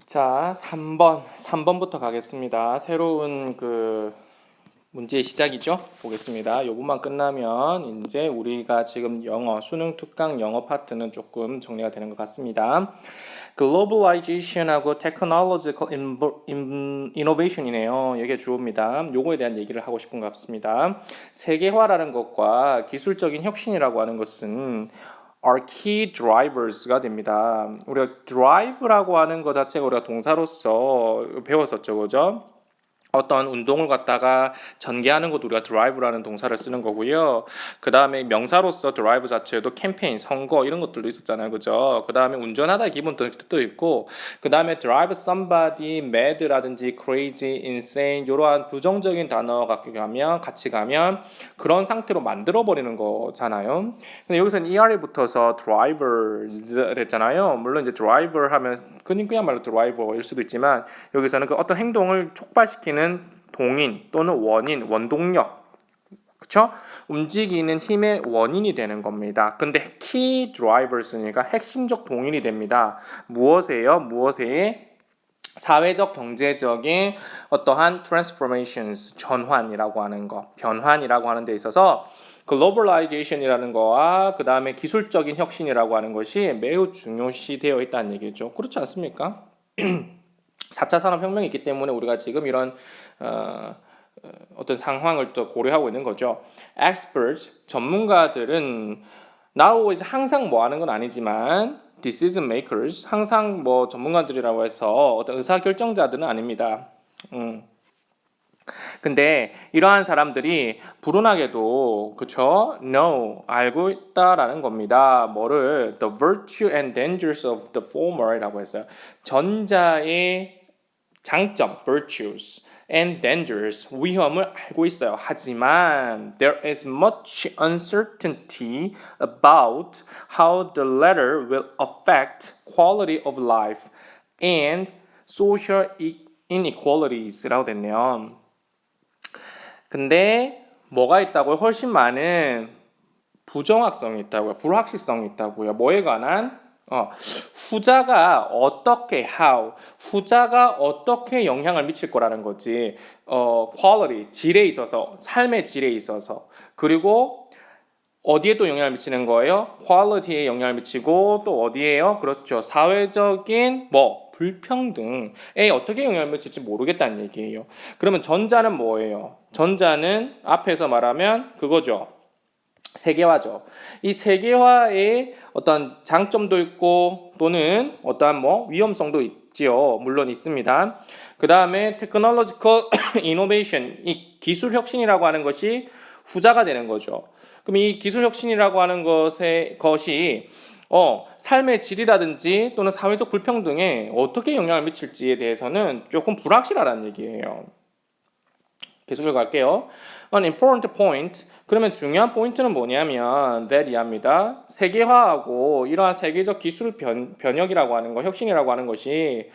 자, 3번부터 가겠습니다. 새로운 문제의 시작이죠. 보겠습니다. 요것만 끝나면 이제 우리가 지금 영어, 수능 특강 영어 파트는 조금 정리가 되는 것 같습니다. Globalization하고 Technological Innovation이네요. 이게 주어입니다. 요거에 대한 얘기를 하고 싶은 것 같습니다. 세계화라는 것과 기술적인 혁신이라고 하는 것은 are key drivers가 됩니다. 우리가 drive라고 하는 것 자체가 우리가 동사로서 배웠었죠, 그죠? 어떤 운동을 갖다가 전개하는 것도 우리가 드라이브라는 동사를 쓰는 거고요. 그 다음에 명사로서 드라이브 자체도 캠페인, 선거 이런 것들도 있었잖아요. 그죠? 그 다음에 운전하다의 기본 뜻도 있고 그 다음에 drive somebody mad라든지 crazy, insane 이러한 부정적인 단어가 같이 가면 그런 상태로 만들어버리는 거잖아요. 근데 여기서는 ER이 붙어서 drivers 했잖아요. 물론 이제 driver 하면 그냥말로 드라이버일 수도 있지만 여기서는 그 어떤 행동을 촉발시키는 동인 또는 원인, 원동력, 그쵸? 움직이는 힘의 원인이 되는 겁니다. 근데 key drivers니까 핵심적 동인이 됩니다. 무엇에요? 무엇에? 사회적, 경제적인 어떠한 transformations, 전환이라고 하는 거, 변환이라고 하는 데 있어서 글로벌라이제이션이라는 거와 그 다음에 기술적인 혁신이라고 하는 것이 매우 중요시되어 있다는 얘기죠. 그렇지 않습니까? 4차 산업혁명이 있기 때문에 우리가 지금 이런 어떤 상황을 또 고려하고 있는 거죠. Experts, 전문가들은 not always 항상 뭐 하는 건 아니지만 decision makers, 항상 뭐 전문가들이라고 해서 어떤 의사결정자들은 아닙니다. 근데 이러한 사람들이 불운하게도 그쵸? No, 알고 있다라는 겁니다. 뭐를? The virtue and dangers of the former이라고 했어요. 전자의 장점, virtues and dangers, 위험을 알고 있어요. 하지만 there is much uncertainty about how the latter will affect quality of life and social inequalities라고 됐네요. 근데 뭐가 있다고요? 훨씬 많은 부정확성이 있다고요. 불확실성이 있다고요. 뭐에 관한? 후자가 어떻게 후자가 어떻게 영향을 미칠 거라는 거지. quality, 질에 있어서, 삶의 질에 있어서. 그리고 어디에 또 영향을 미치는 거예요? quality에 영향을 미치고 또 어디에요? 그렇죠. 사회적인 불평등에 어떻게 영향을 미칠지 모르겠다는 얘기예요. 그러면 전자는 뭐예요? 전자는 앞에서 말하면 그거죠. 세계화죠. 이 세계화의 어떤 장점도 있고 또는 어떠한 위험성도 있지요. 물론 있습니다. 그 다음에 technological innovation, 이 기술 혁신이라고 하는 것이 후자가 되는 거죠. 그럼 이 기술 혁신이라고 하는 것이 삶의 질이라든지 또는 사회적 불평등에 어떻게 영향을 미칠지에 대해서는 조금 불확실하다는 얘기예요. 계속 갈게요. An important point. 그러면 중요한 포인트는 뭐냐면 that 이합니다. 세계화하고 이러한 세계적 기술 변혁이라고 하는 거, 혁신이라고 하는 것이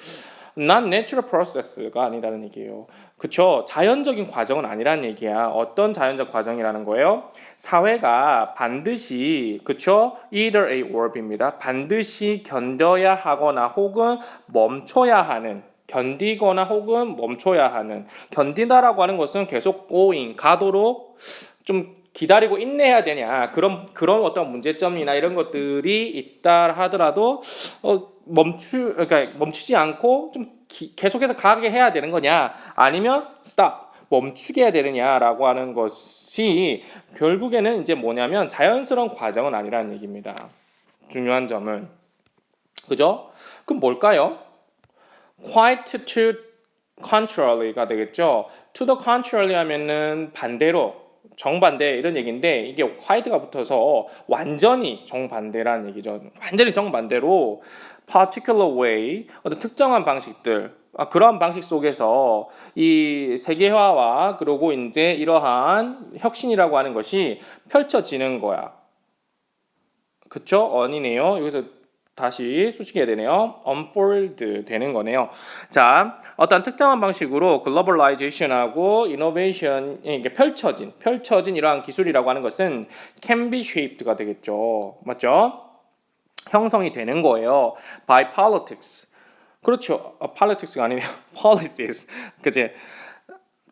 not natural process가 아니라는 얘기예요. 그쵸? 자연적인 과정은 아니라는 얘기야. 어떤 자연적 과정이라는 거예요? 사회가 반드시, 그쵸? either a verb입니다. 반드시 견뎌야 하거나 혹은 멈춰야 하는, 견디거나 혹은 멈춰야 하는. 견딘다라고 하는 것은 계속 going, 가도록 좀 기다리고 인내해야 되냐, 그런 어떤 문제점이나 이런 것들이 있다 하더라도 그러니까 멈추지 않고 좀 계속해서 가게 해야 되는 거냐, 아니면 stop, 멈추게 해야 되느냐라고 하는 것이 결국에는 이제 뭐냐면 자연스러운 과정은 아니라는 얘기입니다. 중요한 점은, 그죠? 그럼 뭘까요? Quite to contrary가 되겠죠. To the contrary 하면은 반대로, 정반대 이런 얘기인데 이게 quite가 붙어서 완전히 정반대라는 얘기죠. 완전히 정반대로 particular way, 어떤 특정한 방식들, 그러한 방식 속에서 이 세계화와 그리고 이제 이러한 혁신이라고 하는 것이 펼쳐지는 거야. 그쵸? 아니네요. 여기서 다시 수식해야 되네요. unfold 되는 거네요. 자, 어떤 특정한 방식으로 글로벌라이제이션하고 이노베이션, 이게 펼쳐진 이러한 기술이라고 하는 것은 can be shaped가 되겠죠. 맞죠? 형성이 되는 거예요. by politics. 그렇죠. politics가 아니네요. policies. 그지?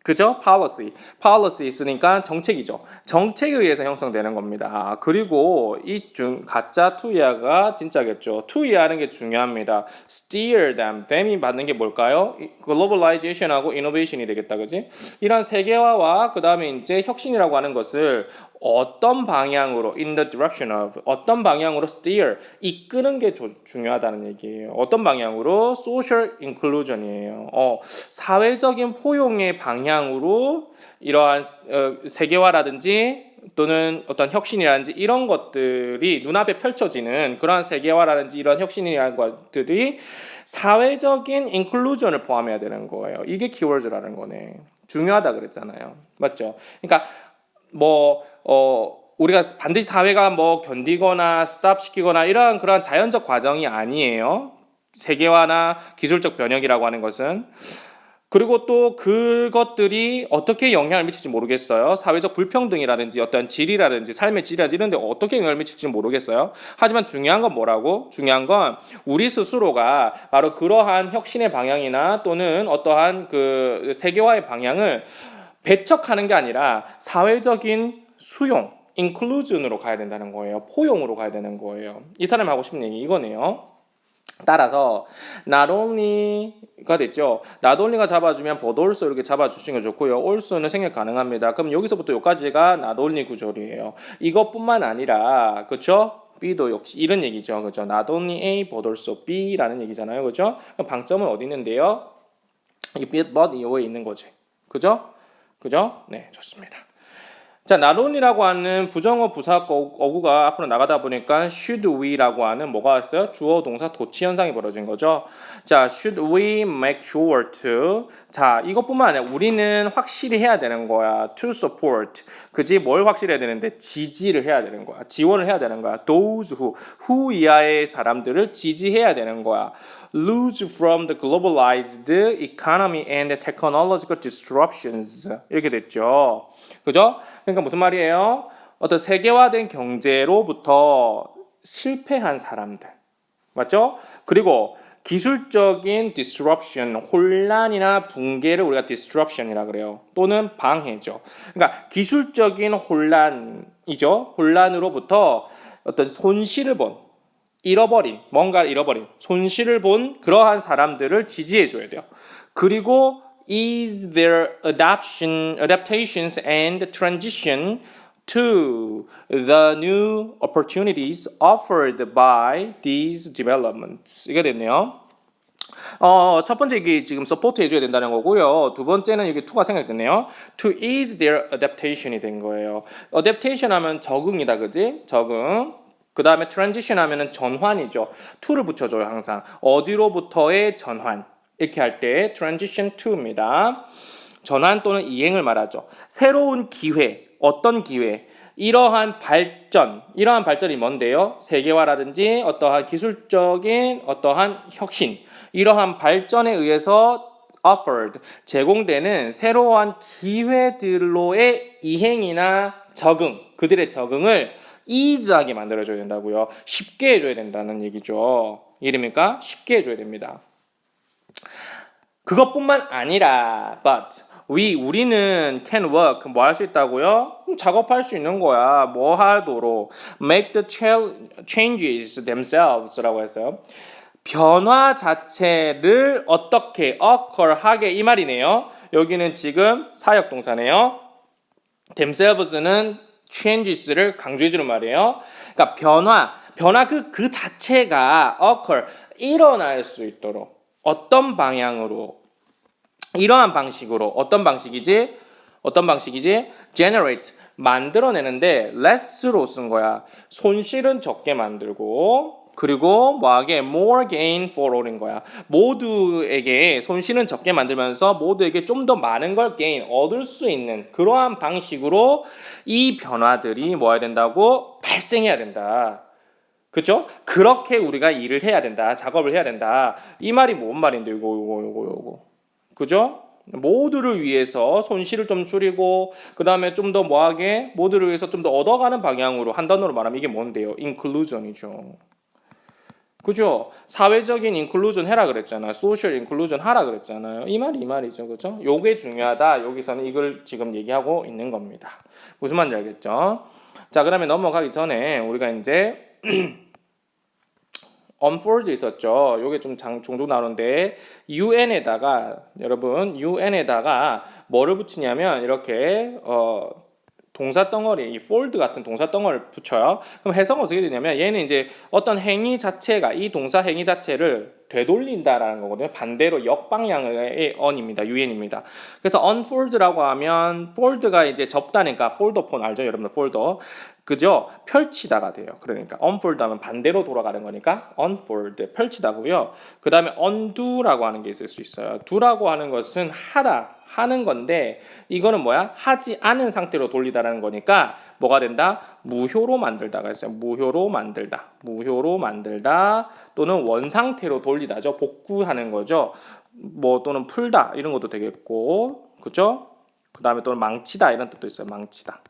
그죠? policy 있으니까 정책이죠. 정책에 의해서 형성되는 겁니다. 그리고 이 중 가짜 투이하가 진짜겠죠. 투이하는 게 중요합니다. steer them이 받는 게 뭘까요? globalization하고 innovation이 되겠다, 그지? 이런 세계화와 그 다음에 이제 혁신이라고 하는 것을 어떤 방향으로 in the direction of 어떤 방향으로 steer 이끄는 게 중요하다는 얘기예요. 어떤 방향으로 social inclusion이에요. 사회적인 포용의 방향으로 이러한 세계화라든지 또는 어떤 혁신이라든지 이런 것들이 눈앞에 펼쳐지는 그러한 세계화라든지 이런 혁신이라는 것들이 사회적인 인클루전을 포함해야 되는 거예요. 이게 키워드라는 거네. 중요하다 그랬잖아요. 맞죠? 그러니까 우리가 반드시 사회가 견디거나 스탑시키거나 이러한 그런 자연적 과정이 아니에요. 세계화나 기술적 변혁이라고 하는 것은. 그리고 또 그것들이 어떻게 영향을 미칠지 모르겠어요. 사회적 불평등이라든지 어떤 질이라든지 삶의 질이라든지 이런 데 어떻게 영향을 미칠지 모르겠어요. 하지만 중요한 건 뭐라고? 중요한 건 우리 스스로가 바로 그러한 혁신의 방향이나 또는 어떠한 그 세계화의 방향을 배척하는 게 아니라 사회적인 수용, 인클루전으로 가야 된다는 거예요. 포용으로 가야 되는 거예요. 이 사람이 하고 싶은 얘기 이거네요. 따라서 not only가 됐죠. not only가 잡아주면 but also 이렇게 잡아주시는 게 좋고요. also는 생략 가능합니다. 그럼 여기서부터 여기까지가 not only 구조이에요. 이것뿐만 아니라 그렇죠? B도 역시 이런 얘기죠. 그죠? not only A but also B라는 얘기잖아요. 그죠? 방점은 어디 있는데요? 이 but 이후에 있는 거지. 그죠? 그죠? 네, 좋습니다. 자, not only라고 하는 부정어 부사과 어구가 앞으로 나가다 보니까 should we라고 하는 뭐가 왔어요? 주어 동사 도치 현상이 벌어진 거죠. 자, should we make sure to 자, 이것뿐만 아니라 우리는 확실히 해야 되는 거야. to support. 그지? 뭘 확실히 해야 되는데 지지를 해야 되는 거야. 지원을 해야 되는 거야. those who 이하의 사람들을 지지해야 되는 거야. lose from the globalized economy and technological disruptions. 이렇게 됐죠. 그죠? 그러니까 무슨 말이에요? 어떤 세계화된 경제로부터 실패한 사람들. 맞죠? 그리고 기술적인 disruption, 혼란이나 붕괴를 우리가 disruption이라 그래요. 또는 방해죠. 그러니까 기술적인 혼란이죠. 혼란으로부터 어떤 손실을 본, 뭔가를 잃어버린, 손실을 본 그러한 사람들을 지지해줘야 돼요. 그리고 ease their adaptations and transition to the new opportunities offered by these developments. 이게 됐네요. 첫 번째 이게 지금 서포트 해줘야 된다는 거고요. 두 번째는 여기 to가 생각됐네요. To ease their adaptation이 된 거예요. adaptation 하면 적응이다, 그지? 적응. 그 다음에 transition 하면은 전환이죠. to를 붙여줘요, 항상. 어디로부터의 전환. 이렇게 할 때 transition to입니다. 전환 또는 이행을 말하죠. 새로운 기회, 어떤 기회, 이러한 발전이 뭔데요? 세계화라든지 어떠한 기술적인 어떠한 혁신, 이러한 발전에 의해서 offered, 제공되는 새로운 기회들로의 이행이나 적응, 그들의 적응을 easy하게 만들어줘야 된다고요. 쉽게 해줘야 된다는 얘기죠. 이해됩니까? 쉽게 해줘야 됩니다. 그것뿐만 아니라 but 우리는 can work 뭐 할 수 있다고요? 작업할 수 있는 거야. 뭐 하도록 make the changes themselves라고 했어요. 변화 자체를 어떻게 occur하게 이 말이네요. 여기는 지금 사역 동사네요. themselves는 changes를 강조해주는 말이에요. 그러니까 변화 그 자체가 occur 일어날 수 있도록 어떤 방향으로 이러한 방식으로 어떤 방식이지 generate 만들어내는데 less로 쓴 거야. 손실은 적게 만들고 그리고 뭐하게 more gain for all인 거야. 모두에게 손실은 적게 만들면서 모두에게 좀 더 많은 걸 gain 얻을 수 있는 그러한 방식으로 이 변화들이 뭐 해야 된다고 발생해야 된다. 그렇죠? 그렇게 우리가 일을 해야 된다. 작업을 해야 된다. 이 말이 뭔 말인데 요거. 그죠? 모두를 위해서 손실을 좀 줄이고 그 다음에 좀 더 뭐하게 모두를 위해서 좀 더 얻어가는 방향으로 한 단어로 말하면 이게 뭔데요? inclusion이죠. 그죠? 사회적인 인클루전 해라 그랬잖아요. 소셜 인클루전 하라 그랬잖아요. 이 말이죠. 그죠? 요게 중요하다. 여기서는 이걸 지금 얘기하고 있는 겁니다. 무슨 말인지 알겠죠? 자, 그러면 넘어가기 전에 우리가 이제 unfold 있었죠. 요게 좀 종종 나오는데 un에다가 여러분 un에다가 뭐를 붙이냐면 이렇게 동사 덩어리, 이 fold 같은 동사 덩어리를 붙여요. 그럼 해석은 어떻게 되냐면 얘는 이제 어떤 행위 자체가 이 동사 행위 자체를 되돌린다라는 거거든요. 반대로 역방향의 on입니다. un입니다. 그래서 unfold라고 하면 fold가 이제 접다니까 폴더폰 알죠, 여러분들 폴더. 그죠? 펼치다가 돼요. 그러니까 unfold 하면 반대로 돌아가는 거니까 unfold 펼치다고요. 그 다음에 undo라고 하는 게 있을 수 있어요. do라고 하는 것은 하다 하는 건데 이거는 뭐야? 하지 않은 상태로 돌리다라는 거니까 뭐가 된다? 무효로 만들다가 있어요. 무효로 만들다. 무효로 만들다 또는 원상태로 돌리다죠. 복구하는 거죠. 뭐 또는 풀다 이런 것도 되겠고 그죠? 그 다음에 또는 망치다 이런 뜻도 있어요. 망치다.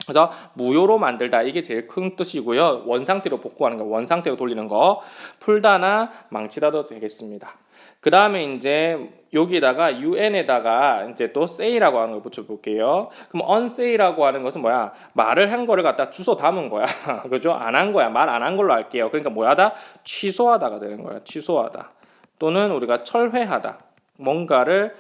그래서 무효로 만들다 이게 제일 큰 뜻이고요. 원상태로 복구하는 거, 원상태로 돌리는 거, 풀다나 망치다도 되겠습니다. 그 다음에 이제 여기다가 un에다가 이제 또 say라고 하는 걸 붙여볼게요. 그럼 unsay라고 하는 것은 뭐야? 말을 한 거를 갖다 주워 담은 거야. 그죠? 안 한 거야. 말 안 한 걸로 할게요. 그러니까 뭐야다? 취소하다가 되는 거야. 취소하다. 또는 우리가 철회하다. 뭔가를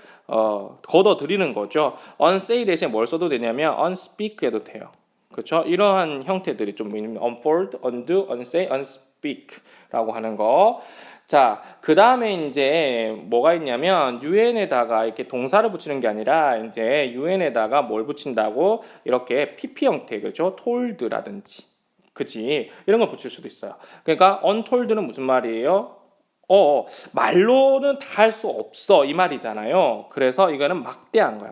걷어들이는 거죠. unsay 대신 뭘 써도 되냐면 unspeak 해도 돼요. 그렇죠? 이러한 형태들이 좀 unfold, undo, unsay, unspeak라고 하는 거. 자, 그 다음에 이제 뭐가 있냐면 un에다가 이렇게 동사를 붙이는 게 아니라 이제 un에다가 뭘 붙인다고 이렇게 pp 형태 그렇죠? told라든지 그치 이런 걸 붙일 수도 있어요. 그러니까 untold는 무슨 말이에요? 말로는 다 할 수 없어 이 말이잖아요. 그래서 이거는 막대한 거야.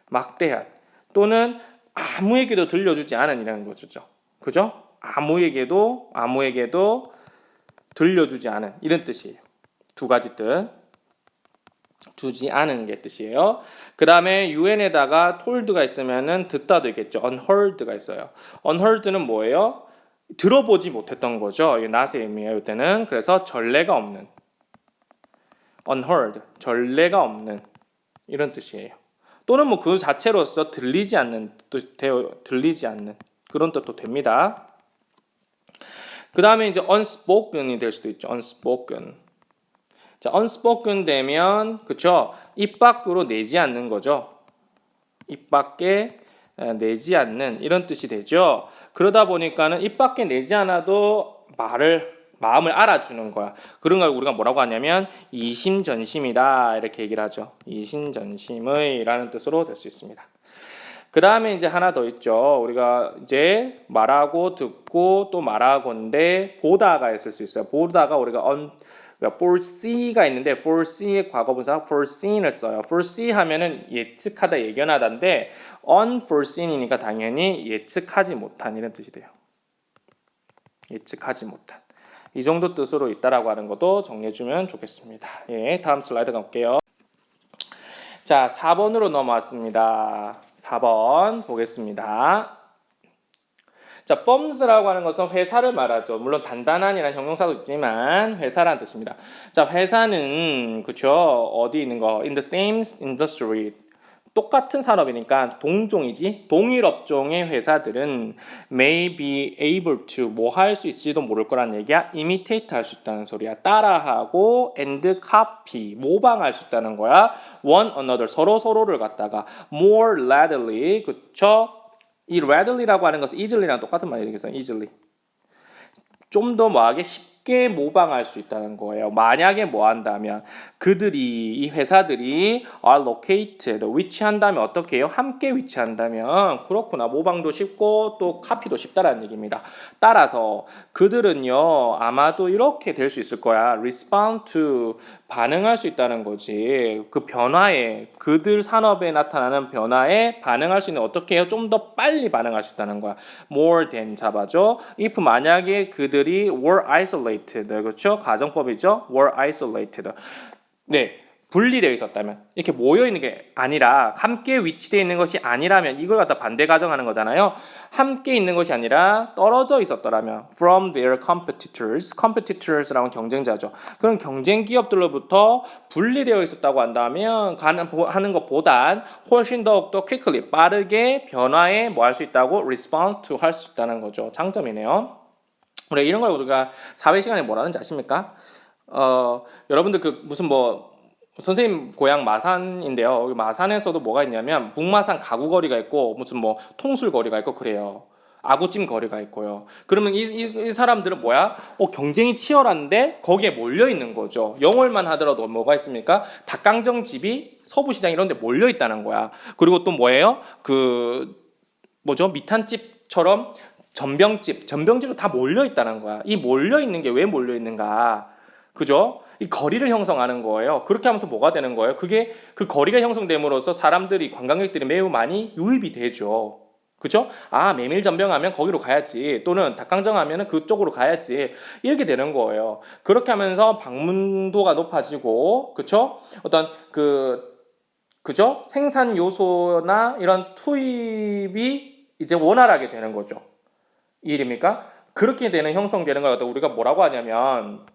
막대한 또는 아무에게도 들려주지 않은이라는 거죠. 그죠? 아무에게도 들려주지 않은 이런 뜻이에요. 두 가지 뜻. 주지 않은 게 뜻이에요. 그 다음에 un에다가 told가 있으면은 듣다 되겠죠. unheard가 있어요. unheard는 뭐예요? 들어보지 못했던 거죠. 이 not의 의미예요. 이때는 그래서 전례가 없는 unheard 전례가 없는 이런 뜻이에요. 또는 뭐 그 자체로서 들리지 않는 들리지 않는 그런 뜻도 됩니다. 그 다음에 이제 unspoken이 될 수도 있죠. unspoken. 자, unspoken 되면 그쵸? 입 밖으로 내지 않는 거죠. 입 밖에 내지 않는 이런 뜻이 되죠. 그러다 보니까는 입 밖에 내지 않아도 마음을 알아주는 거야. 그런 걸 우리가 뭐라고 하냐면 이심전심이다 이렇게 얘기를 하죠. 이심전심의 라는 뜻으로 될 수 있습니다. 그 다음에 이제 하나 더 있죠. 우리가 이제 말하고 듣고 또 말하건대 보다가 있을 수 있어요. 보다가 우리가 foresee가 있는데 foresee의 과거분사 foreseen을 써요. foresee 하면은 예측하다 예견하다인데 unforeseen이니까 당연히 예측하지 못한 이런 뜻이 돼요. 예측하지 못한 이 정도 뜻으로 있다라고 하는 것도 정리해주면 좋겠습니다. 예, 다음 슬라이드 갈게요. 자, 4번으로 넘어왔습니다. 4번 보겠습니다. 자, firms라고 하는 것은 회사를 말하죠. 물론 단단한이라는 형용사도 있지만 회사라는 뜻입니다. 자, 회사는 그쵸 어디 있는 거? In the same industry. 똑같은 산업이니까 동종이지. 동일 업종의 회사들은 may be able to 뭐 할 수 있을지도 모를 거란 얘기야. imitate 할 수 있다는 소리야. 따라하고 and copy 모방할 수 있다는 거야. one another 서로를 갖다가 more readily 그쵸? 이 readilly라고 하는 것은 easily랑 똑같은 말이에요. easily. 좀 더 뭐하게 쉽게 모방할 수 있다는 거예요. 만약에 뭐 한다면 그들이 이 회사들이 are located 위치한다면 어떻게 해요? 함께 위치한다면 그렇구나. 모방도 쉽고 또 카피도 쉽다라는 얘기입니다. 따라서 그들은요 아마도 이렇게 될 수 있을 거야. respond to 반응할 수 있다는 거지. 그 변화에 그들 산업에 나타나는 변화에 반응할 수 있는 어떻게 해요? 좀 더 빨리 반응할 수 있다는 거야. more than 잡아줘. if 만약에 그들이 were isolated 그렇죠? 가정법이죠. were isolated. 네. 분리되어 있었다면, 이렇게 모여 있는 게 아니라, 함께 위치되어 있는 것이 아니라면, 이걸 갖다 반대 가정하는 거잖아요. 함께 있는 것이 아니라 떨어져 있었더라면, from their competitors라는 경쟁자죠. 그런 경쟁 기업들로부터 분리되어 있었다고 한다면 하는 것보단 훨씬 더욱더 quickly, 빠르게 변화에 뭐 할 수 있다고, respond to 할 수 있다는 거죠. 장점이네요. 우리 이런 걸 우리가 사회 시간에 뭐라는지 아십니까? 여러분들 그 무슨 뭐 선생님 고향 마산인데요. 마산에서도 뭐가 있냐면 북마산 가구거리가 있고 무슨 뭐 통술거리가 있고 그래요. 아구찜 거리가 있고요. 그러면 이 사람들은 뭐야? 경쟁이 치열한데 거기에 몰려 있는 거죠. 영월만 하더라도 뭐가 있습니까? 닭강정집이 서부시장 이런 데 몰려 있다는 거야. 그리고 또 뭐예요? 그 뭐죠? 미탄집처럼 전병집도 다 몰려 있다는 거야. 이 몰려 있는 게 왜 몰려 있는가? 그죠? 이 거리를 형성하는 거예요. 그렇게 하면서 뭐가 되는 거예요? 그게 그 거리가 형성됨으로써 사람들이 관광객들이 매우 많이 유입이 되죠. 그죠? 아, 메밀전병하면 거기로 가야지. 또는 닭강정 하면은 그쪽으로 가야지. 이렇게 되는 거예요. 그렇게 하면서 방문도가 높아지고, 그쵸? 어떤 그죠? 생산 요소나 이런 투입이 이제 원활하게 되는 거죠. 이해됩니까? 그렇게 되는 형성되는 걸 갖다 우리가 뭐라고 하냐면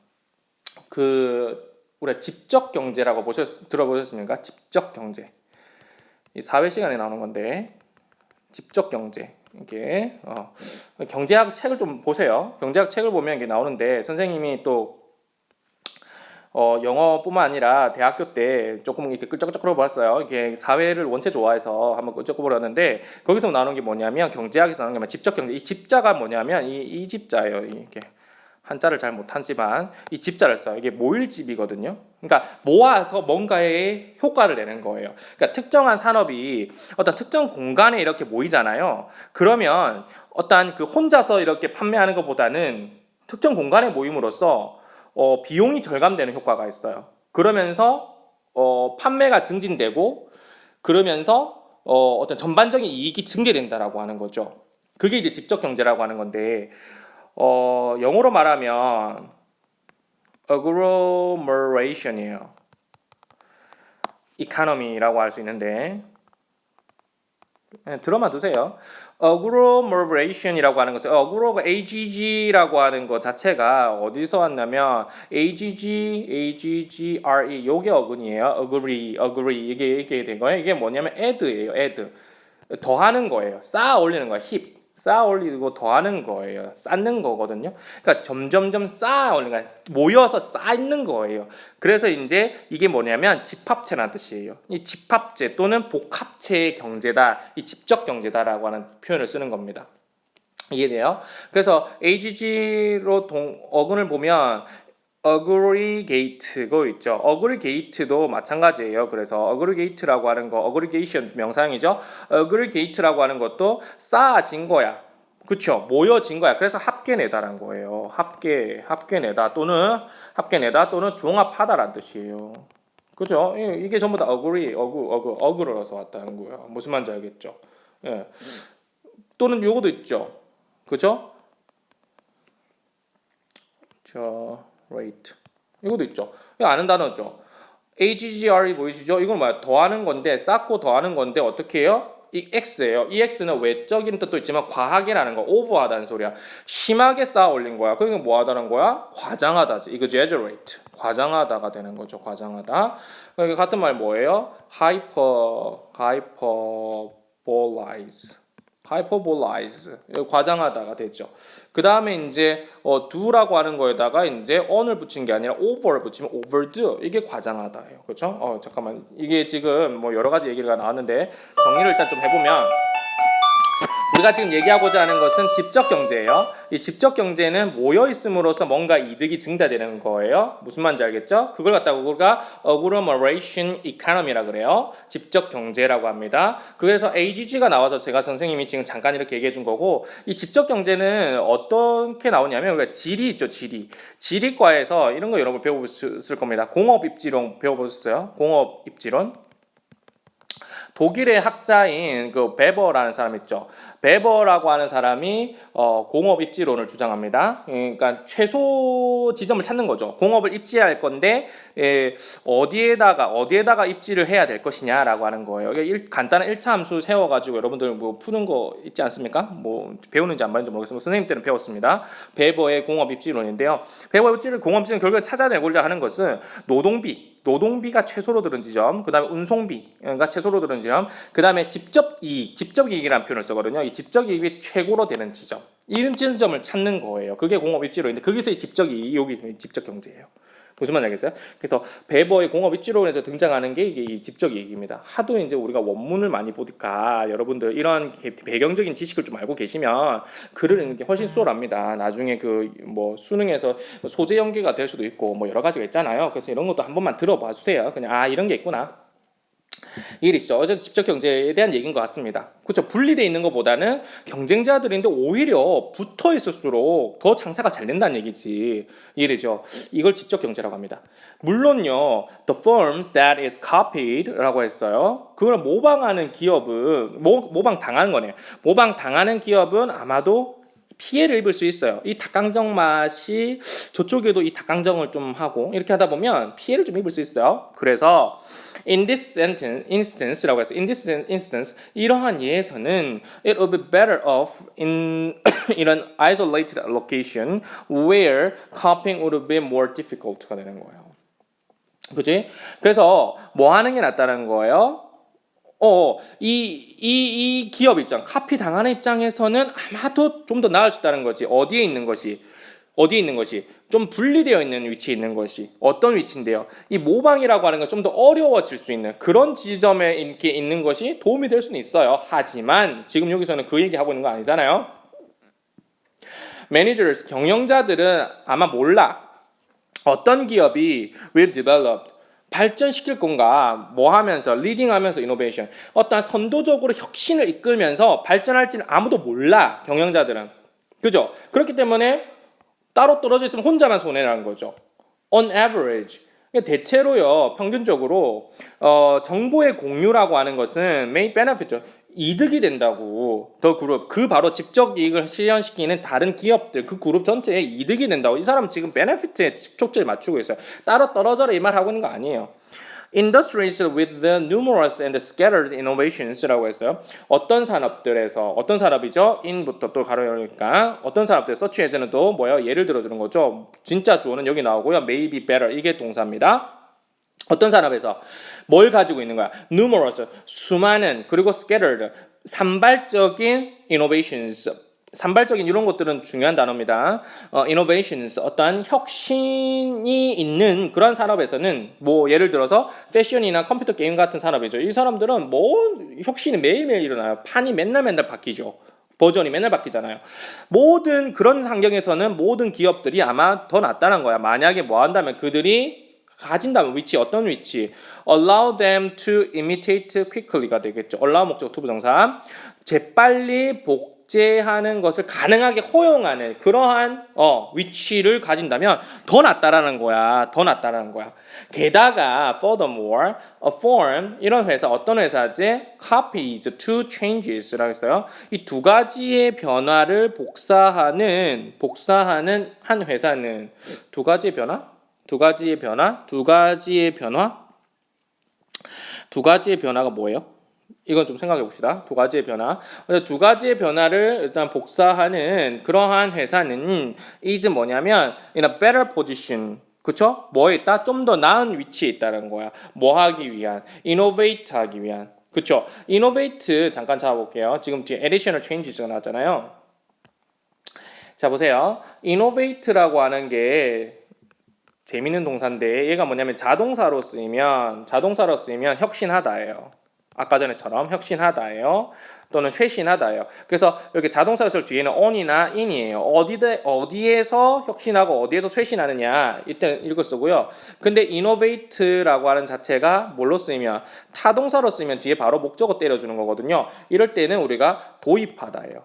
우리가 집적 경제라고 들어보셨습니까? 집적 경제. 이 사회 시간에 나오는 건데 집적 경제. 이게 경제학 책을 좀 보세요. 경제학 책을 보면 이게 나오는데 선생님이 또 영어뿐만 아니라 대학교 때 조금 이렇게 끌적끌적 보았어요. 이게 사회를 원체 좋아해서 한번 끌적끌 보았는데 거기서 나오는 게 뭐냐면 경제학에서 나오는 게 집적 경제. 이 집자가 뭐냐면 이 집자예요. 이게 한자를 잘 못하지만 이 집자를 써요. 이게 모일집이거든요. 그러니까 모아서 뭔가의 효과를 내는 거예요. 그러니까 특정한 산업이 어떤 특정 공간에 이렇게 모이잖아요. 그러면 어떤 그 혼자서 이렇게 판매하는 것보다는 특정 공간에 모임으로써 비용이 절감되는 효과가 있어요. 그러면서 판매가 증진되고 그러면서 어떤 전반적인 이익이 증대된다라고 하는 거죠. 그게 이제 집적 경제라고 하는 건데 영어로 말하면 agglomeration이에요. economy라고 할 수 있는데 들어만 두세요. agglomeration이라고 하는 것은 agg라고 하는 것 자체가 어디서 왔냐면 aggre 요게 어근이에요. agree 이게 된 거예요. 이게 뭐냐면 add예요. add 더하는 거예요. 쌓아 올리는 거야. heap 쌓아 올리고 더하는 거예요. 쌓는 거거든요. 그러니까 점점점 쌓아 올리는 거예요. 모여서 쌓는 거예요. 그래서 이제 이게 뭐냐면 집합체라는 뜻이에요. 이 집합체 또는 복합체의 경제다. 이 집적 경제다라고 하는 표현을 쓰는 겁니다. 이해돼요? 그래서 AGG로 어근을 보면 aggregate가 있죠. aggregate도 마찬가지예요. 그래서 aggregate라고 하는 거, aggregation 명사형이죠. aggregate라고 하는 것도 쌓아진 거야. 그렇죠? 모여진 거야. 그래서 합계내다라는 거예요. 합계내다 또는 종합하다라는 뜻이에요. 그죠? 이게 전부 다 어그로라서 왔다는 거예요. 무슨 말인지 알겠죠? 예. 또는 요거도 있죠. 그죠? rate. 이것도 있죠. 이거 아는 단어죠. AGGR이 보이시죠? 이건 뭐야? 더하는 건데, 쌓고 더하는 건데, 어떻게 해요? 이 X예요. 이 X는 외적인 뜻도 있지만 과하게라는 거, 오버하다는 소리야. 심하게 쌓아 올린 거야. 그러니까 뭐 하다는 거야? 과장하다지. 이거 exaggerate. 과장하다가 되는 거죠. 과장하다. 그러니까 같은 말 뭐예요? hyperbolize. 과장하다가 되죠. 그 다음에 이제 do라고 하는 거에다가 이제 on을 붙인 게 아니라 over를 붙이면 overdo. 이게 과장하다예요. 그렇죠? 잠깐만. 이게 지금 뭐 여러 가지 얘기가 나왔는데 정리를 일단 좀 해보면 우리가 지금 얘기하고자 하는 것은 집적 경제예요. 이 집적 경제는 모여 있음으로써 뭔가 이득이 증대되는 거예요. 무슨 말인지 알겠죠? 그걸 갖다가 우리가 agglomeration economy라 그래요. 집적 경제라고 합니다. 그래서 AGG가 나와서 제가 선생님이 지금 잠깐 이렇게 얘기해 준 거고, 이 집적 경제는 어떻게 나오냐면 우리가 지리 있죠, 지리. 지리과에서 이런 거 여러분 배워보셨을 겁니다. 공업 입지론 배워보셨어요? 공업 입지론. 독일의 학자인 그 베버라는 사람 있죠. 베버라고 하는 사람이 공업 입지론을 주장합니다. 그러니까 최소 지점을 찾는 거죠. 공업을 입지할 건데 어디에다가 입지를 해야 될 것이냐라고 하는 거예요. 간단한 1차 함수 세워가지고 여러분들 뭐 푸는 거 있지 않습니까? 뭐 배우는지 안 배우는지 모르겠습니다. 선생님 때는 배웠습니다. 베버의 공업 입지론인데요. 베버 입지를 공업 입지는 결국에 찾아내고자 하는 것은 노동비가 최소로 들은 지점, 그 다음에 운송비가 최소로 들은 지점, 그 다음에 집적이익이라는 표현을 쓰거든요. 이 집적이익이 최고로 되는 지점, 이런 지점을 찾는 거예요. 그게 공업 입지론인데 거기서 이 집적이익이 여기 집적경제예요. 무슨 말인지 알겠어요? 그래서 베버의 공업 입지론에서 등장하는 게 이게 이 집적이익입니다. 하도 이제 우리가 원문을 많이 보니까 여러분들 이런 배경적인 지식을 좀 알고 계시면 글을 읽는 게 훨씬 수월합니다. 나중에 그 뭐 수능에서 소재 연계가 될 수도 있고 뭐 여러 가지가 있잖아요. 그래서 이런 것도 한 번만 들어봐 주세요. 그냥 이런 게 있구나. 이해되시죠? 어제도 직접 경제에 대한 얘기인 것 같습니다. 그렇죠? 분리되어 있는 것보다는 경쟁자들인데 오히려 붙어 있을수록 더 장사가 잘 된다는 얘기지. 이해되죠? 이걸 직접 경제라고 합니다. 물론요, the firms that is copied라고 했어요. 그걸 모방하는 기업은 모방 당하는 거네요. 모방 당하는 기업은 아마도 피해를 입을 수 있어요. 이 닭강정 맛이 저쪽에도 이 닭강정을 좀 하고 이렇게 하다 보면 피해를 좀 입을 수 있어요. 그래서 in this instance라고 해서 in this instance 이러한 예에서는 it would be better off in an isolated location where copying would be more difficult가 되는 거예요. 그지? 그래서 뭐 하는 게 낫다는 거예요? 이 기업 입장, 카피 당하는 입장에서는 아마도 좀 더 나을 수 있다는 거지. 어디에 있는 것이? 좀 분리되어 있는 위치에 있는 것이. 어떤 위치인데요? 이 모방이라고 하는 건 좀 더 어려워질 수 있는 그런 지점에 이렇게 있는 것이 도움이 될 수는 있어요. 하지만 지금 여기서는 그 얘기하고 있는 거 아니잖아요. managers, 경영자들은 아마 몰라. 어떤 기업이 will develop 발전시킬 건가 뭐 하면서 리딩 하면서 이노베이션 어떤 선도적으로 혁신을 이끌면서 발전할지는 아무도 몰라. 경영자들은. 그죠? 그렇기 때문에 따로 떨어져 있으면 혼자만 손해라는 거죠. On average 대체로요 평균적으로 정보의 공유라고 하는 것은 may benefit 이득이 된다고. 더 그룹 그 바로 직접 이익을 실현시키는 다른 기업들 그 그룹 전체에 이득이 된다고. 이 사람 지금 베네피트에 초점을 맞추고 있어요. 따로 떨어져라 이 말 하고 있는 거 아니에요. Industries with the numerous and scattered innovations라고 했어요. 어떤 산업이죠? in부터 또 가로 열니까 어떤 산업들 서치에서는 또 뭐예요? 예를 들어주는 거죠. 진짜 주어는 여기 나오고요. May be better 이게 동사입니다. 어떤 산업에서 뭘 가지고 있는 거야? numerous 수많은 그리고 scattered 산발적인 innovations. 산발적인 이런 것들은 중요한 단어입니다. innovations 어떤 혁신이 있는 그런 산업에서는 뭐 예를 들어서 패션이나 컴퓨터 게임 같은 산업이죠. 이 사람들은 뭐 혁신이 매일매일 일어나요. 판이 맨날 바뀌죠. 버전이 맨날 바뀌잖아요. 모든 그런 환경에서는 모든 기업들이 아마 더 낫다는 거야. 만약에 뭐 한다면 그들이 가진다면 어떤 위치? Allow them to imitate quickly가 되겠죠. allow 목적 투부정사. 재빨리 복제하는 것을 가능하게 허용하는 그러한 위치를 가진다면 더 낫다라는 거야. 게다가 furthermore, a firm 이런 회사 어떤 회사지? copies two changes라고 했어요. 이 두 가지의 변화를 복사하는 한 회사는 두 가지의 변화가 뭐예요? 이건 좀 생각해 봅시다. 두 가지의 변화를 일단 복사하는 그러한 회사는 is 뭐냐면 in a better position. 그쵸? 뭐에 있다? 좀 더 나은 위치에 있다는 거야. 뭐 하기 위한? innovate 하기 위한. 그쵸? innovate 잠깐 잡아볼게요. 지금 뒤에 additional changes가 나왔잖아요. 자, 보세요. innovate라고 하는 게 재밌는 동사인데 얘가 뭐냐면 자동사로 쓰이면 혁신하다예요. 아까 전에처럼 혁신하다예요. 또는 쇄신하다예요. 그래서 이렇게 자동사 쓸 뒤에는 on이나 in이에요. 어디에서 혁신하고 어디에서 쇄신하느냐 이때 이걸 쓰고요. 근데 innovate라고 하는 자체가 뭘로 쓰이면 타동사로 쓰이면 뒤에 바로 목적어 때려주는 거거든요. 이럴 때는 우리가 도입하다예요.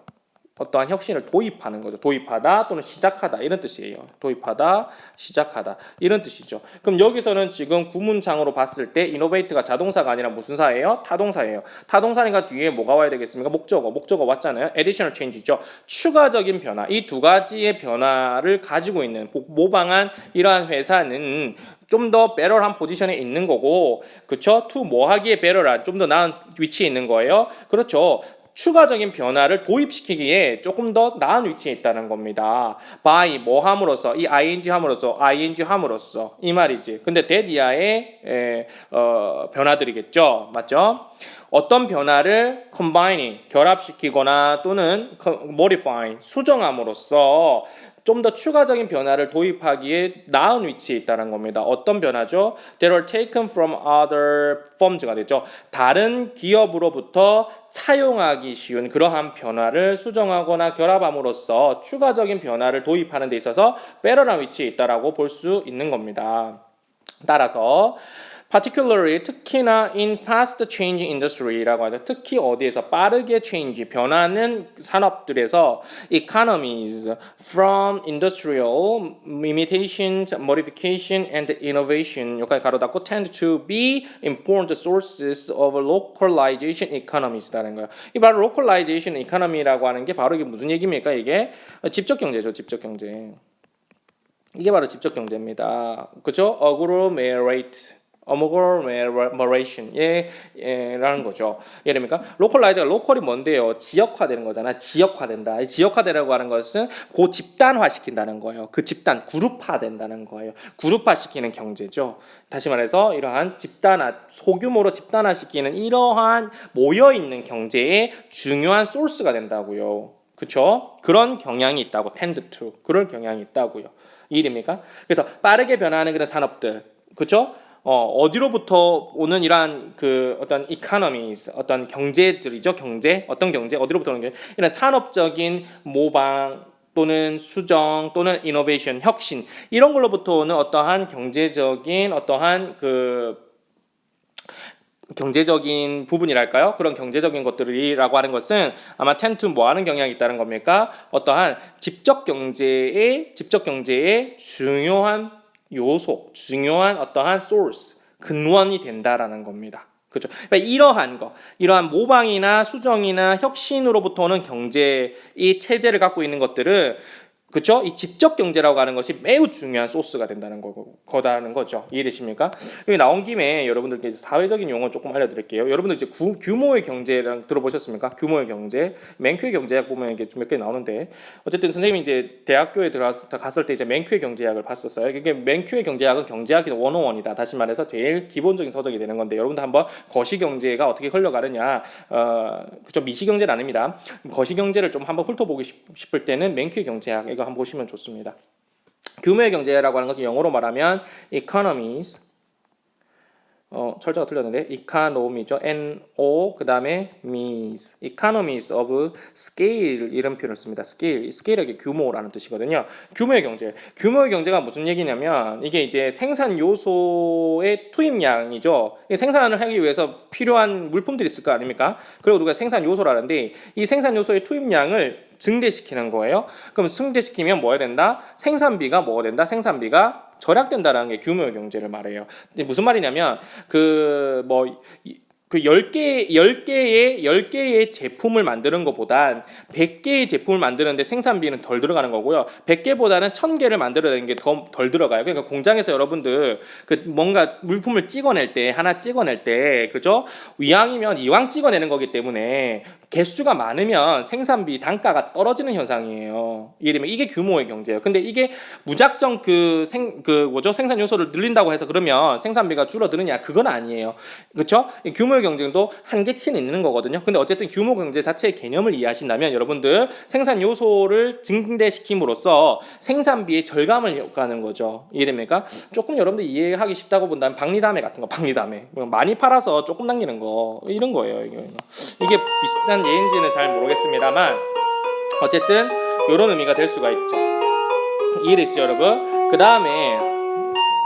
어떠한 혁신을 도입하는 거죠. 도입하다 또는 시작하다 이런 뜻이에요. 도입하다, 시작하다 이런 뜻이죠. 그럼 여기서는 지금 구문장으로 봤을 때 innovate가 자동사가 아니라 무슨 사예요? 타동사예요. 타동사니까 뒤에 뭐가 와야 되겠습니까? 목적어 왔잖아요. additional change죠. 추가적인 변화. 이 두 가지의 변화를 가지고 있는 모방한 이러한 회사는 좀 더 better한 포지션에 있는 거고, 그쵸? to 뭐 하기에 better한, 좀 더 나은 위치에 있는 거예요. 그렇죠. 추가적인 변화를 도입시키기에 조금 더 나은 위치에 있다는 겁니다. by 뭐 함으로써, 이 ing 함으로써 이 말이지. 근데 that 이하의 변화들이겠죠. 맞죠? 어떤 변화를 combining 결합시키거나 또는 modifying 수정함으로써 좀 더 추가적인 변화를 도입하기에 나은 위치에 있다는 겁니다. 어떤 변화죠? That are taken from other firms가 되죠. 다른 기업으로부터 차용하기 쉬운 그러한 변화를 수정하거나 결합함으로써 추가적인 변화를 도입하는 데 있어서 better한 위치에 있다라고 볼 수 있는 겁니다. 따라서 particularly 특히나 in fast changing industry라고 하죠. 특히 어디에서 빠르게 change 변하는 산업들에서 economies from industrial imitation, modification and innovation 여기까지 가로 닫고 tend to be important sources of localization economies라는 거예요. 이 바로 localization economy라고 하는 게 바로 이게 무슨 얘기입니까? 이게 직접 경제죠. 직접 경제. 이게 바로 직접 경제입니다. 그죠? agglomeration 라는 거죠. 예를 들면 로컬라이즈가 로컬이 뭔데요? 지역화되는 거잖아. 지역화된다. 지역화되라고 하는 것은 그 집단화 시킨다는 거예요. 그 집단 그룹화된다는 거예요. 그룹화시키는 경제죠. 다시 말해서 이러한 집단화 소규모로 집단화시키는 이러한 모여 있는 경제의 중요한 소스가 된다고요. 그렇죠? 그런 경향이 있다고 tend to 그런 경향이 있다고요. 이해됩니까? 그래서 빠르게 변화하는 그런 산업들, 그렇죠? 어디로부터 오는 이러한 그 어떤 economies, 어떤 경제들이죠, 경제, 어떤 경제, 어디로부터 오는 게 이런 산업적인 모방 또는 수정 또는 innovation, 혁신 이런 걸로부터 오는 어떠한 경제적인 어떠한 그 경제적인 부분이랄까요? 그런 경제적인 것들이라고 하는 것은 아마 tend to 뭐 하는 경향이 있다는 겁니까? 어떠한 직접 경제의 중요한 요소, 중요한 어떠한 source, 근원이 된다라는 겁니다. 그렇죠? 그러니까 이러한 모방이나 수정이나 혁신으로부터 오는 경제의 체제를 갖고 있는 것들은 그렇죠? 이 직접 경제라고 하는 것이 매우 중요한 소스가 된다는 거다는 거죠. 이해되십니까? 여기 나온 김에 여러분들께 사회적인 용어 조금 알려드릴게요. 여러분들 이제 규모의 경제랑 들어보셨습니까? 규모의 경제, 맨큐의 경제학 보면 이게 몇 개 나오는데 어쨌든 선생님이 이제 대학교에 갔을 때 이제 맨큐의 경제학을 봤었어요. 이게 맨큐의 경제학은 경제학이 101이다. 다시 말해서 제일 기본적인 서적이 되는 건데 여러분들 한번 거시경제가 어떻게 흘러가느냐, 그죠? 미시경제는 아닙니다. 거시경제를 좀 한번 훑어보고 싶을 때는 맨큐의 경제학 이거 한번 보시면 좋습니다. 규모의 경제라고 하는 것은 영어로 말하면 economies 철자가 틀렸는데 economy죠. N-O 그 다음에 means economies of scale 이런 표현을 씁니다. scale이 규모라는 뜻이거든요. 규모의 경제가 무슨 얘기냐면 이게 이제 생산 요소의 투입량이죠. 생산을 하기 위해서 필요한 물품들이 있을 거 아닙니까? 그리고 누가 생산 요소라는데 이 생산 요소의 투입량을 증대시키는 거예요. 그럼 증대시키면 뭐 해야 된다? 생산비가 뭐가 된다? 생산비가 절약된다라는 게 규모의 경제를 말해요. 근데 무슨 말이냐면 그 10개의 제품을 만드는 것보단 100개의 제품을 만드는데 생산비는 덜 들어가는 거고요. 100개보다는 1000개를 만들어내는 게 더 덜 들어가요. 그러니까 공장에서 여러분들 그 뭔가 물품을 하나 찍어낼 때, 그죠? 이왕이면 이왕 찍어내는 거기 때문에 개수가 많으면 생산비 단가가 떨어지는 현상이에요. 이게 규모의 경제예요. 근데 이게 무작정 생산 요소를 늘린다고 해서 그러면 생산비가 줄어드느냐? 그건 아니에요. 그렇죠? 규모의 경쟁도 한계치는 있는 거거든요. 근데 어쨌든 규모 경제 자체의 개념을 이해하신다면 여러분들 생산 요소를 증대시킴으로써 생산비의 절감을 가는 거죠. 이해됩니까? 조금 여러분들 이해하기 쉽다고 본다면 박리담회 같은 거, 박리담회 많이 팔아서 조금 남기는 거 이런 거예요. 이게 비슷한 예인지는 잘 모르겠습니다만 어쨌든 이런 의미가 될 수가 있죠. 이해되시죠, 여러분? 그 다음에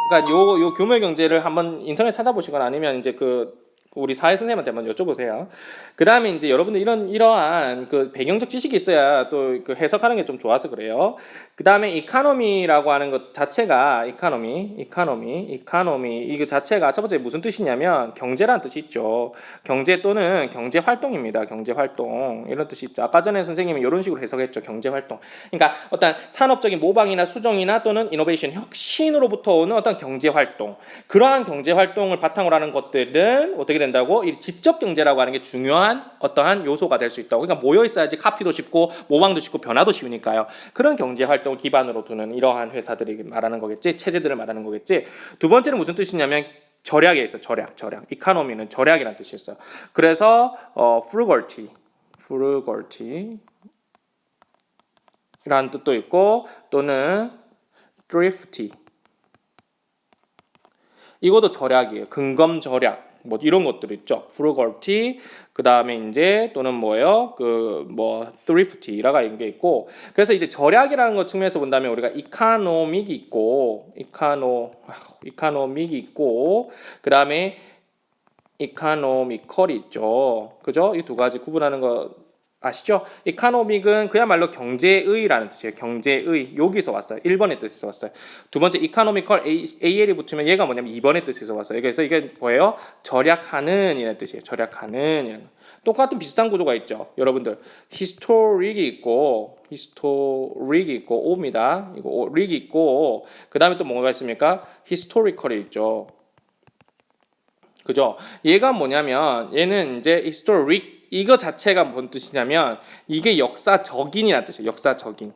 그러니까 요 규모의 경제를 한번 인터넷 찾아보시거나 아니면 이제 그 우리 사회 선생님한테 한번 여쭤보세요. 그 다음에 이제 여러분들 이러한 그 배경적 지식이 있어야 또 그 해석하는 게 좀 좋아서 그래요. 그 다음에 이카노미라고 하는 것 자체가 이카노미 이거 자체가 첫 번째 무슨 뜻이냐면 경제라는 뜻이 있죠. 경제 또는 경제 활동입니다. 경제 활동 이런 뜻이 있죠. 아까 전에 선생님이 이런 식으로 해석했죠. 경제 활동. 그러니까 어떤 산업적인 모방이나 수정이나 또는 이노베이션 혁신으로부터 오는 어떤 경제 활동. 그러한 경제 활동을 바탕으로 하는 것들은 어떻게 된다고? 이 집적 경제라고 하는 게 중요한 어떠한 요소가 될 수 있다고. 그러니까 모여 있어야지 카피도 쉽고 모방도 쉽고 변화도 쉬우니까요. 그런 경제 활동을 기반으로 두는 이러한 회사들이 말하는 거겠지. 체제들을 말하는 거겠지. 두 번째는 무슨 뜻이냐면 절약에 있어. 절약. 이카노미는 절약이라는 뜻이 있어요. 그래서 frugality 라는 뜻도 있고 또는 thrifty 이것도 절약이에요. 근검 절약. 뭐 이런 것들 있죠. frugality 그다음에 이제 또는 뭐예요? thrifty라가 이런 게 있고 그래서 이제 절약이라는 것 측면에서 본다면 우리가 economic이 있고 그다음에 economical이 있죠. 그죠? 이 두 가지 구분하는 거 아시죠? 이카노믹은 그야말로 경제의라는 뜻이에요. 경제의. 여기서 왔어요. 1번의 뜻에서 왔어요. 두 번째 이카노미컬 AL이 붙으면 얘가 뭐냐면 2번의 뜻에서 왔어요. 그래서 이게 뭐예요? 절약하는 이라는 뜻이에요. 절약하는 이라는. 똑같은 비슷한 구조가 있죠. 여러분들 historic이 있고 오입니다. 이거 릭이 있고 그다음에 또 뭐가 있습니까? historical이 있죠. 그죠? 얘가 뭐냐면 얘는 이제 historic 이거 자체가 뭔 뜻이냐면 이게 역사적인이라는 뜻이에요. 역사적인.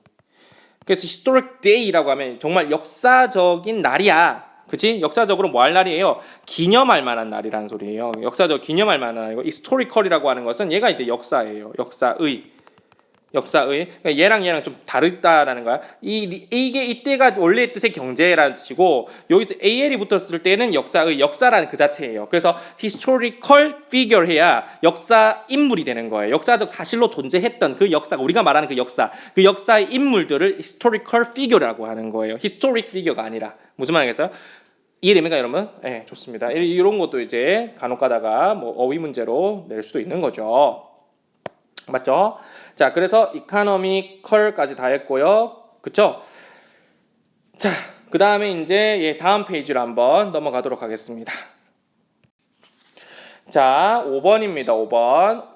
그래서 historic day라고 하면 정말 역사적인 날이야. 그치? 역사적으로 뭐 할 날이에요? 기념할 만한 날이라는 소리예요. 역사적 기념할 만한 날이고 historical이라고 하는 것은 얘가 이제 역사예요. 역사의 그러니까 얘랑 좀 다르다라는 거야. 이게 이때가 원래 뜻의 경제라는 뜻이고 여기서 AL이 붙었을 때는 역사라는 그 자체예요. 그래서 historical figure 해야 역사 인물이 되는 거예요. 역사적 사실로 존재했던 그 역사 우리가 말하는 그 역사의 인물들을 historical figure라고 하는 거예요. historic figure가 아니라 무슨 말이겠어요? 이해됩니까 여러분? 네, 좋습니다. 이런 것도 이제 간혹 가다가 뭐 어휘 문제로 낼 수도 있는 거죠. 맞죠? 자, 그래서 economical까지 다 했고요. 그쵸? 자, 그 다음에 이제 다음 페이지로 한번 넘어가도록 하겠습니다. 자, 5번입니다. 5번.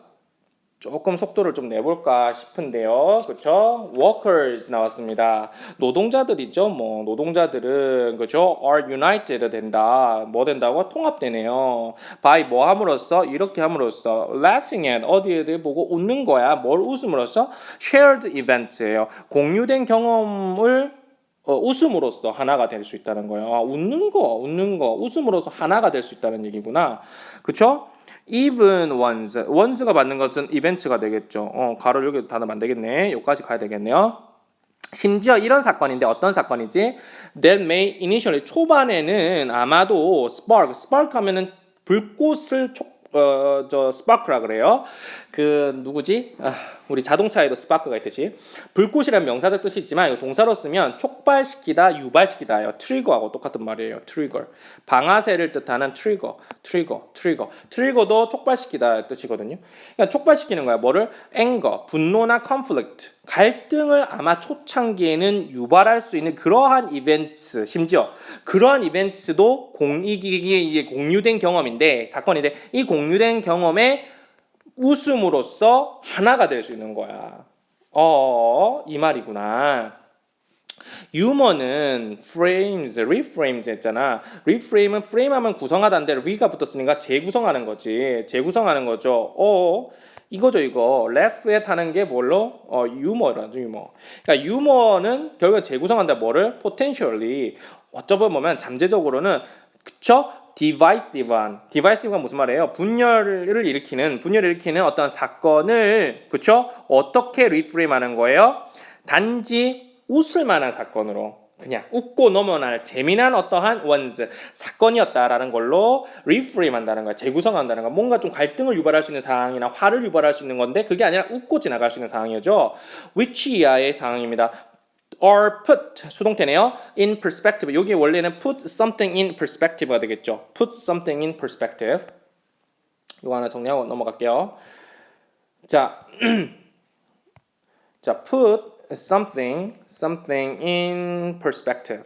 조금 속도를 좀 내볼까 싶은데요. 그렇죠? workers 나왔습니다. 노동자들이죠. 뭐 노동자들은 그렇죠? are united 된다. 뭐 된다고? 통합되네요. by 뭐 함으로써? 이렇게 함으로써 laughing at 어디에 보고 웃는 거야. 뭘 웃음으로써? shared event예요. 공유된 경험을 웃음으로써 하나가 될 수 있다는 거예요. 웃는 거, 웃음으로써 하나가 될 수 있다는 얘기구나. 그렇죠? even ones가 받는 것은 이벤트가 되겠죠. 가로를 여기 닫으면 안 되겠네. 여기까지 가야 되겠네요. 심지어 이런 사건인데 어떤 사건이지? That may initially 초반에는 아마도 spark 하면은 불꽃을 spark라 그래요. 그 누구지? 우리 자동차에도 스파크가 있듯이 불꽃이라는 명사적 뜻이 있지만 이거 동사로 쓰면 촉발시키다, 유발시키다예요. 트리거하고 똑같은 말이에요. 트리거. 방아쇠를 뜻하는 트리거도 촉발시키다 뜻이거든요. 그러니까 촉발시키는 거야. 뭐를? anger, 분노나 conflict, 갈등을 아마 초창기에는 유발할 수 있는 그러한 이벤트, 심지어 그러한 이벤트도 이게 공유된 경험인데 사건인데 이 공유된 경험에 웃음으로써 하나가 될 수 있는 거야. 이 말이구나. 유머는 reframes 했잖아. reframe은 frame하면 구성하다인데 re가 붙었으니까 재구성하는 거지. 재구성하는 거죠. 이거죠 이거. laugh at 하는 게 뭘로? 유머라죠 유머. 그러니까 유머는 결국 재구성한다 뭐를? potentially. 어쩌면 잠재적으로는 그쵸? divisive가 무슨 말이에요? 분열을 일으키는 어떤 사건을 그쵸? 어떻게 reframe하는 거예요? 단지 웃을 만한 사건으로 그냥 웃고 넘어갈 재미난 어떠한 사건이었다라는 걸로 reframe한다는 거야. 재구성한다는 거야. 뭔가 좀 갈등을 유발할 수 있는 상황이나 화를 유발할 수 있는 건데 그게 아니라 웃고 지나갈 수 있는 상황이죠. which 이하의 상황입니다. or put 수동태네요. in perspective. 여기 원래는 put something in perspective가 되겠죠. put something in perspective. 이거 하나 정리하고 넘어갈게요. 자, 자, put something in perspective.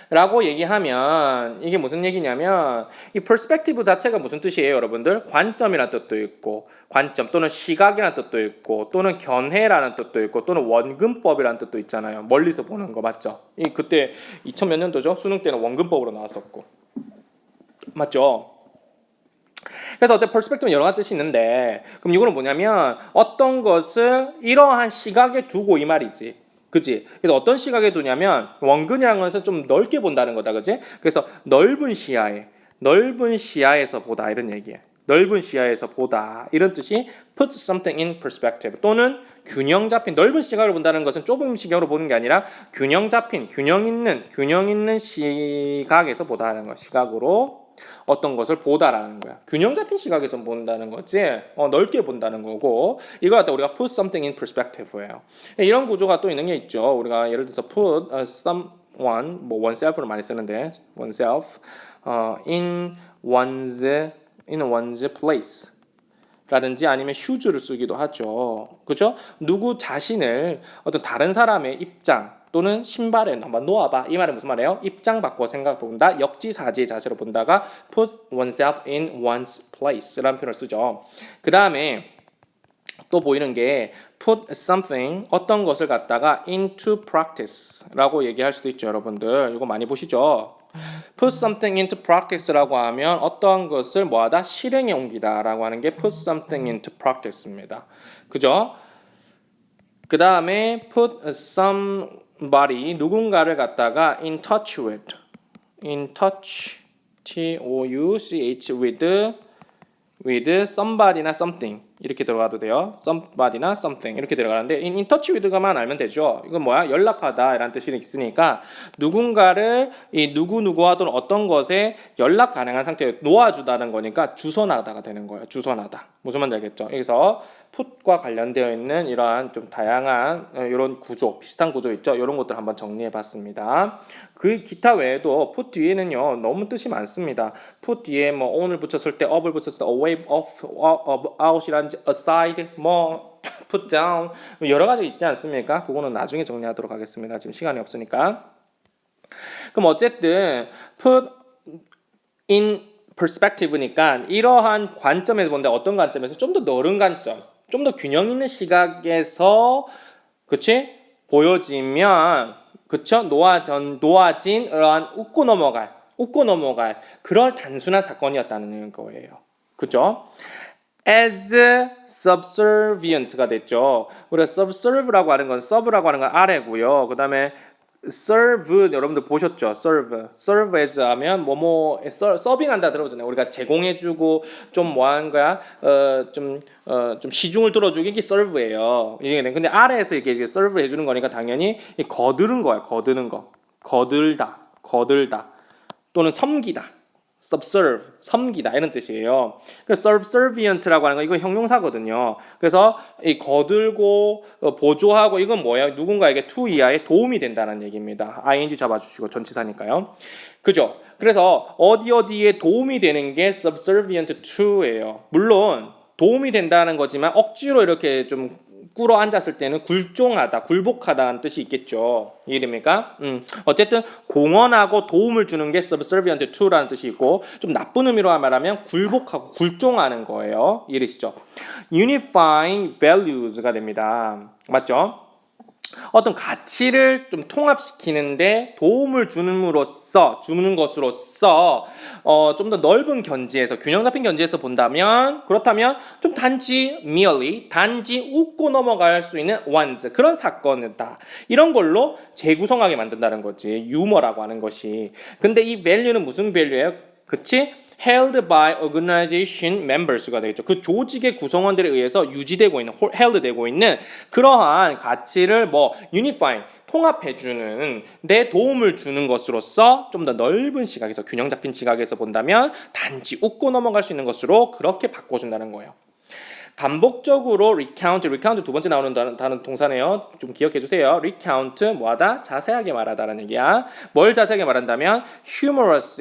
라고 얘기하면 이게 무슨 얘기냐면 이 perspective 자체가 무슨 뜻이에요, 여러분들? 관점이라는 뜻도 있고 관점 또는 시각이라는 뜻도 있고 또는 견해라는 뜻도 있고 또는 원근법이라는 뜻도 있잖아요. 멀리서 보는 거 맞죠? 이 그때 2000 몇 년도죠? 수능 때는 원근법으로 나왔었고 맞죠? 그래서 어째 perspective는 여러 가지 뜻이 있는데 그럼 이거는 뭐냐면 어떤 것을 이러한 시각에 두고 이 말이지. 그지? 그래서 어떤 시각에 두냐면 원근이라는 것은 좀 넓게 본다는 거다. 그지? 그래서 넓은 시야에서 보다 이런 얘기예요. 넓은 시야에서 보다 이런 뜻이 put something in perspective 또는 균형 잡힌 넓은 시각을 본다는 것은 좁은 시각으로 보는 게 아니라 균형 잡힌 균형 있는 시각에서 보다 하는 거. 시각으로 어떤 것을 보다라는 거야. 균형 잡힌 시각에서 본다는 거지. 넓게 본다는 거고 이거 갖다 우리가 put something in perspective예요. 이런 구조가 또 있는 게 있죠. 우리가 예를 들어서 put someone 뭐 oneself를 많이 쓰는데 oneself in one's place 라든지 아니면 휴즈를 쓰기도 하죠. 그죠? 누구 자신을 어떤 다른 사람의 입장 또는 신발에 한번 놓아봐. 이 말은 무슨 말이에요? 입장 바꿔 생각 본다. 역지사지의 자세로 본다가 put oneself in one's place라는 표현을 쓰죠. 그 다음에 또 보이는 게 put something 어떤 것을 갖다가 into practice라고 얘기할 수도 있죠, 여러분들. 이거 많이 보시죠. put something into practice라고 하면 어떠한 것을 뭐하다 실행에 옮기다라고 하는 게 put something into practice입니다. 그죠? 그 다음에 put somebody 누군가를 갖다가 in touch with T-O-U-C-H with somebody나 something 이렇게 들어가도 돼요. somebody나 something 이렇게 들어가는데 in touch with가만 알면 되죠. 이건 뭐야? 연락하다 라는 뜻이 있으니까 누군가를 이 누구누구와 또는 어떤 것에 연락 가능한 상태에 놓아주다는 거니까 주선하다가 되는 거예요. 주선하다. 무슨 말인지 알겠죠? 여기서 put과 관련되어 있는 이러한 좀 다양한 이런 구조, 비슷한 구조 있죠? 이런 것들 한번 정리해 봤습니다. 그 기타 외에도 put 뒤에는요 너무 뜻이 많습니다. put 뒤에 뭐 on을 붙였을 때 up을 붙였을 때 away, off, out이라든지 aside, 뭐 put down 여러 가지 있지 않습니까? 그거는 나중에 정리하도록 하겠습니다. 지금 시간이 없으니까. 그럼 어쨌든 put in perspective니까 이러한 관점에서 본다. 어떤 관점에서 좀 더 넓은 관점, 좀 더 균형 있는 시각에서 그치? 보여지면 그쵸? 놓아진 이러한 웃고 넘어갈 그럴 단순한 사건이었다는 거예요. 그죠? as subservient가 됐죠. 우리가 subserve라고 하는 건 sub라고 하는 건 아래고요. 그 다음에 serve 여러분들 보셨죠? serve as 하면 서빙한다 들어보잖아요. 우리가 제공해주고 좀 뭐 하는 거야? 좀 시중을 들어주기 이게 serve예요. 근데 아래에서 이게 serve 해주는 거니까 당연히 거드는 거야. 거들다 또는 섬기다. subserve, 섬기다 이런 뜻이에요. subservient라고 하는 거 이거 형용사거든요. 그래서 이 거들고 보조하고 이건 뭐예요? 누군가에게 to 이하에 도움이 된다는 얘기입니다. ing 잡아주시고 전치사니까요. 그죠? 그래서 어디에 도움이 되는 게 subservient to예요. 물론 도움이 된다는 거지만 억지로 이렇게 좀 꿇어 앉았을 때는 굴복하다는 뜻이 있겠죠. 이해됩니까? 어쨌든 공헌하고 도움을 주는 게 subservient to라는 뜻이 있고 좀 나쁜 의미로 말하면 굴복하고 굴종하는 거예요. 이해되시죠? unifying values가 됩니다. 맞죠? 어떤 가치를 좀 통합시키는데 도움을 주는 것으로서 좀 더 넓은 견지에서 균형 잡힌 견지에서 본다면 그렇다면 좀 단지 웃고 넘어갈 수 있는 once 그런 사건이다. 이런 걸로 재구성하게 만든다는 거지. 유머라고 하는 것이. 근데 이 value는 무슨 value예요? 그치? held by organization members가 되겠죠. 그 조직의 구성원들에 의해서 유지되고 있는, held 되고 있는 그러한 가치를 unifying, 통합해주는 데 도움을 주는 것으로서 좀 더 넓은 시각에서 균형 잡힌 시각에서 본다면 단지 웃고 넘어갈 수 있는 것으로 그렇게 바꿔준다는 거예요. 반복적으로 recount 두 번째 나오는 단어 동사네요. 좀 기억해 주세요. recount 뭐하다? 자세하게 말하다라는 얘기야. 뭘 자세하게 말한다면 humorous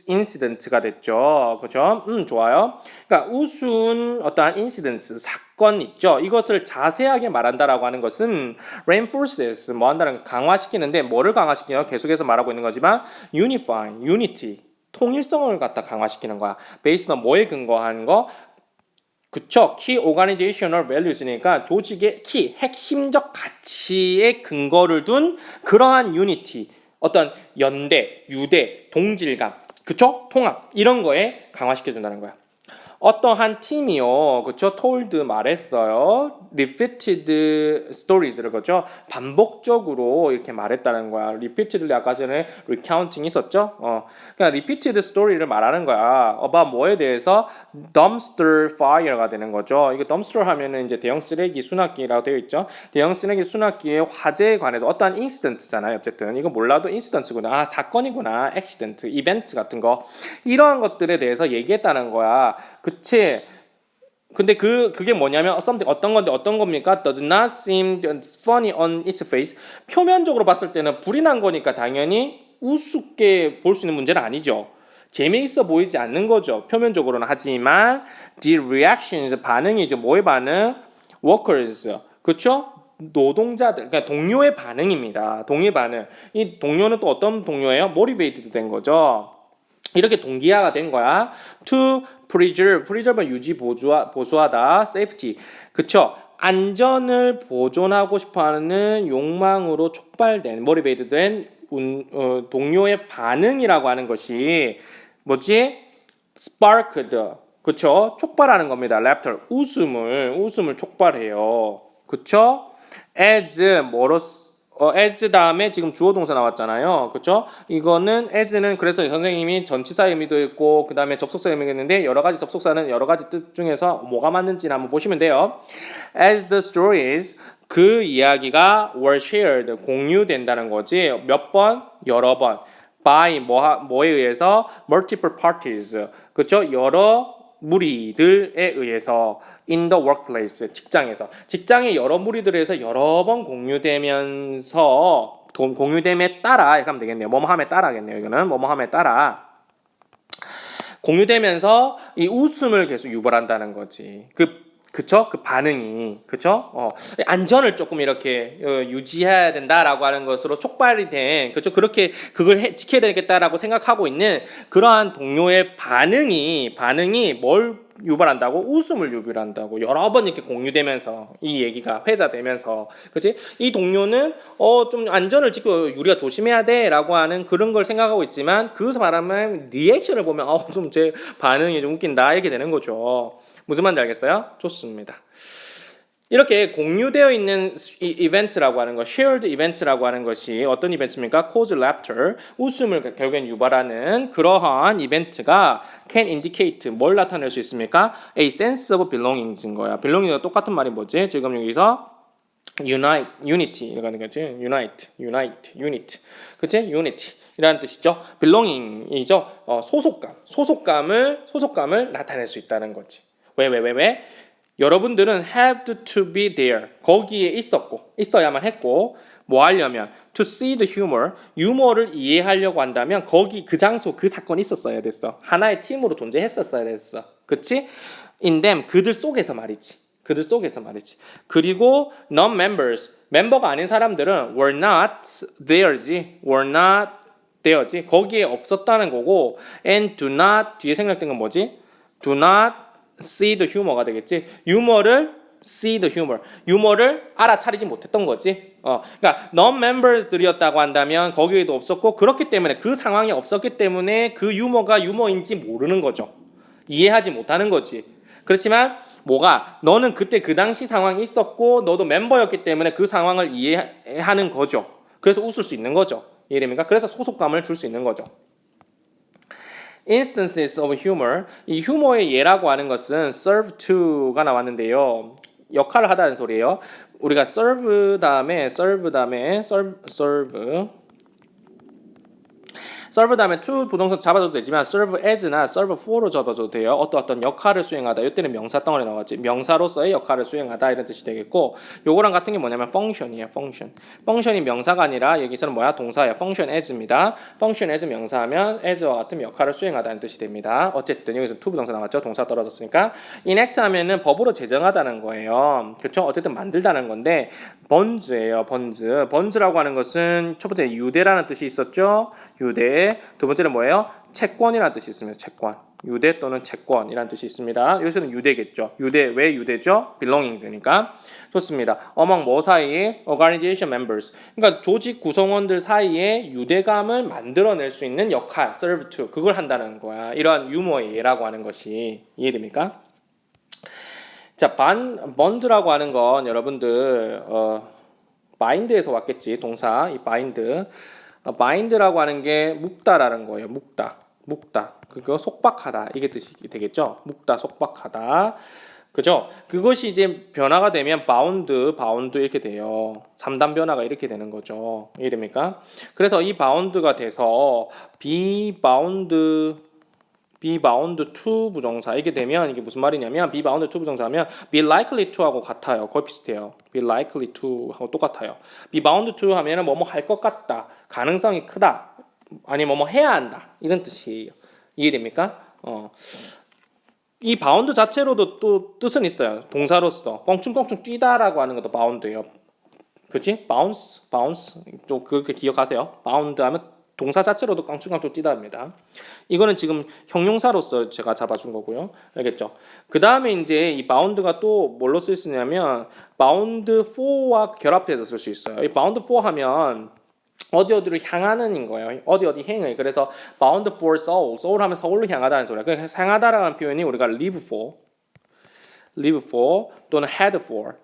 incident가 됐죠. 그죠? 좋아요. 그러니까 우스운 어떠한 incidents 사건 있죠. 이것을 자세하게 말한다라고 하는 것은 reinforces 뭐 한다는 강화시키는데 뭐를 강화시키냐? 계속해서 말하고 있는 거지만 unity 통일성을 갖다 강화시키는 거야. based on 뭐에 근거한 거? 그쵸? Key Organizational Values니까 조직의 키, 핵심적 가치에 근거를 둔 그러한 유니티, 어떤 연대, 유대, 동질감, 그쵸? 통합 이런 거에 강화시켜준다는 거야. 어떠한 팀이요, 그쵸? told 말했어요. repeated stories를 그죠? 반복적으로 이렇게 말했다는 거야. repeatedly 아까 전에 recounting 있었죠? 그러니까 repeated story를 말하는 거야. about 뭐에 대해서 dumpster fire가 되는 거죠. 이거 dumpster 하면은 이제 대형 쓰레기 수납기라고 되어 있죠. 대형 쓰레기 수납기의 화재에 관해서 어떠한 incident잖아요. 어쨌든 이거 몰라도 incidents구나, 아 사건이구나, accident, event 같은 거 이러한 것들에 대해서 얘기했다는 거야. 그치? 근데 그게 뭐냐면 something 어떤 건데 어떤 겁니까? Does not seem funny on its face. 표면적으로 봤을 때는 불이 난 거니까 당연히 우습게 볼 수 있는 문제는 아니죠. 재미있어 보이지 않는 거죠. 표면적으로는. 하지만 the reactions 반응이죠. 뭐의 반응? workers. 그렇죠? 노동자들, 그러니까 동료의 반응입니다. 동료의 반응. 이 동료는 또 어떤 동료예요? motivated 된 거죠. 이렇게 동기화가 된 거야. To preserve 유지 보수하다. safety. 그쵸? 안전을 보존하고 싶어하는 욕망으로 촉발된 motivated 된 동료의 반응이라고 하는 것이 뭐지? sparked. 그쵸? 촉발하는 겁니다. laughter. 웃음을 촉발해요. 그쵸? as as 다음에 지금 주어 동사 나왔잖아요. 그렇죠? 이거는 as는 그래서 선생님이 전치사 의미도 있고 그 다음에 접속사 의미가 있는데 여러 가지 접속사는 여러 가지 뜻 중에서 뭐가 맞는지 한번 보시면 돼요. As the stories 그 이야기가 were shared 공유된다는 거지. 몇 번? 여러 번. by 뭐에 의해서 multiple parties 그렇죠? 여러 무리들에 의해서 in the workplace 직장의 여러 무리들에 의해서 여러 번 공유되면서 공유됨에 따라 이렇게 하면 되겠네요. 뭐뭐함에 따라겠네요. 이거는 뭐뭐함에 따라 공유되면서 이 웃음을 계속 유발한다는 거지. 그쵸? 그 반응이 그쵸? 안전을 조금 이렇게 유지해야 된다라고 하는 것으로 촉발이 된 그쵸? 그렇게 그걸 지켜야 되겠다라고 생각하고 있는 그러한 동료의 반응이 뭘 유발한다고? 웃음을 유발한다고. 여러 번 이렇게 공유되면서 이 얘기가 회자되면서 그치? 이 동료는 좀 안전을 지키고 우리가 조심해야 돼라고 하는 그런 걸 생각하고 있지만 그 사람의 리액션을 보면 좀 제 반응이 좀 웃긴다 이렇게 되는 거죠. 무슨 말인지 알겠어요? 좋습니다. 이렇게 공유되어 있는 이벤트라고 하는 것, shared 이벤트라고 하는 것이 어떤 이벤트입니까? cause laughter, 웃음을 결국엔 유발하는 그러한 이벤트가 can indicate 뭘 나타낼 수 있습니까? a sense of belonging인 거야. belonging과 똑같은 말이 뭐지? 지금 여기서 unity 이라는 거지. unit. 그치? unity. 이라는 뜻이죠. belonging이죠. 소속감을 나타낼 수 있다는 거지. 왜? 여러분들은 have to be there. 거기에 있어야만 했고, 뭐 하려면 to see the humor, 유머를 이해하려고 한다면 거기 그 장소 그 사건이 있었어야 됐어. 하나의 팀으로 존재했었어야 됐어. 그치? in them, 그들 속에서 말이지. 그리고 non-members, 멤버가 아닌 사람들은 were not there지. 거기에 없었다는 거고 and do not 뒤에 생략된 건 뭐지? do not see the humor가 되겠지. 유머를 알아차리지 못했던 거지. 그러니까 non-members들이었다고 한다면 거기에도 없었고 그렇기 때문에 그 상황이 없었기 때문에 그 유머가 유머인지 모르는 거죠. 이해하지 못하는 거지. 그렇지만 너는 그때 그 당시 상황이 있었고 너도 멤버였기 때문에 그 상황을 이해하는 거죠. 그래서 웃을 수 있는 거죠. 이해됩니까? 그래서 소속감을 줄 수 있는 거죠. Instances of humor, 이 휴머의 예라고 하는 것은 serve to가 나왔는데요. 역할을 하다는 소리예요. 우리가 serve 다음에 serve 다음에 to 부동사 잡아줘도 되지만 serve as나 serve for로 잡아줘도 돼요. 어떤 역할을 수행하다. 이때는 명사 덩어리 나왔지. 명사로서의 역할을 수행하다 이런 뜻이 되겠고, 요거랑 같은 게 뭐냐면 function이에요. function이 명사가 아니라 여기서는 뭐야? 동사예요. function as입니다. function as 명사하면 as와 같은 역할을 수행하다는 뜻이 됩니다. 어쨌든 여기서 to 부동사 나왔죠. 동사 떨어졌으니까. enact 하면은 법으로 제정하다는 거예요. 그렇죠? 어쨌든 만들다는 건데 번즈예요. 번즈라고 하는 것은 첫 번째 유대라는 뜻이 있었죠. 유대. 두 번째는 뭐예요? 채권이라는 뜻이 있습니다. 채권. 유대 또는 채권이라는 뜻이 있습니다. 여기서는 유대겠죠. 유대 왜 유대죠? belongings니까. 좋습니다. among 뭐 사이에? organization members. 그러니까 조직 구성원들 사이에 유대감을 만들어낼 수 있는 역할, serve to. 그걸 한다는 거야. 이러한 유머의 예라고 하는 것이 이해됩니까? 자, 번드라고 하는 건 여러분들 바인드에서 왔겠지. 동사 이 바인드. 바인드라고 하는 게 묶다라는 거예요. 묶다. 그거 속박하다. 이게 뜻이 되겠죠. 묶다, 속박하다. 그죠? 그것이 이제 변화가 되면 바운드 이렇게 돼요. 3단 변화가 이렇게 되는 거죠. 이해됩니까? 그래서 이 바운드가 돼서 be bound to 부정사 이게 되면 이게 무슨 말이냐면 be bound to 부정사하면 be likely to하고 같아요. 거의 비슷해요. be likely to하고 똑같아요. be bound to 하면은 뭐뭐 할 것 같다. 가능성이 크다. 아니 뭐뭐 해야 한다. 이런 뜻이에요. 이해됩니까? 이 바운드 자체로도 또 뜻은 있어요. 동사로서 껑충껑충 뛰다라고 하는 것도 바운드예요. 그렇지? bounce 또 그렇게 기억하세요. 바운드 하면 동사 자체로도 깡충깡충 뛰다입니다. 이거는 지금 형용사로서 제가 잡아준 거고요. 알겠죠? 그 다음에 이제 이 바운드가 또 뭘로 쓸 수 있냐면 바운드 for와 결합해서 쓸 수 있어요. 이 바운드 for 하면 어디로 향하는인 거예요. 어디 행을. 그래서 bound for soul 하면 서울로 향하다는 소리야. 그래서 향하다라는 표현이 우리가 live for 또는 head for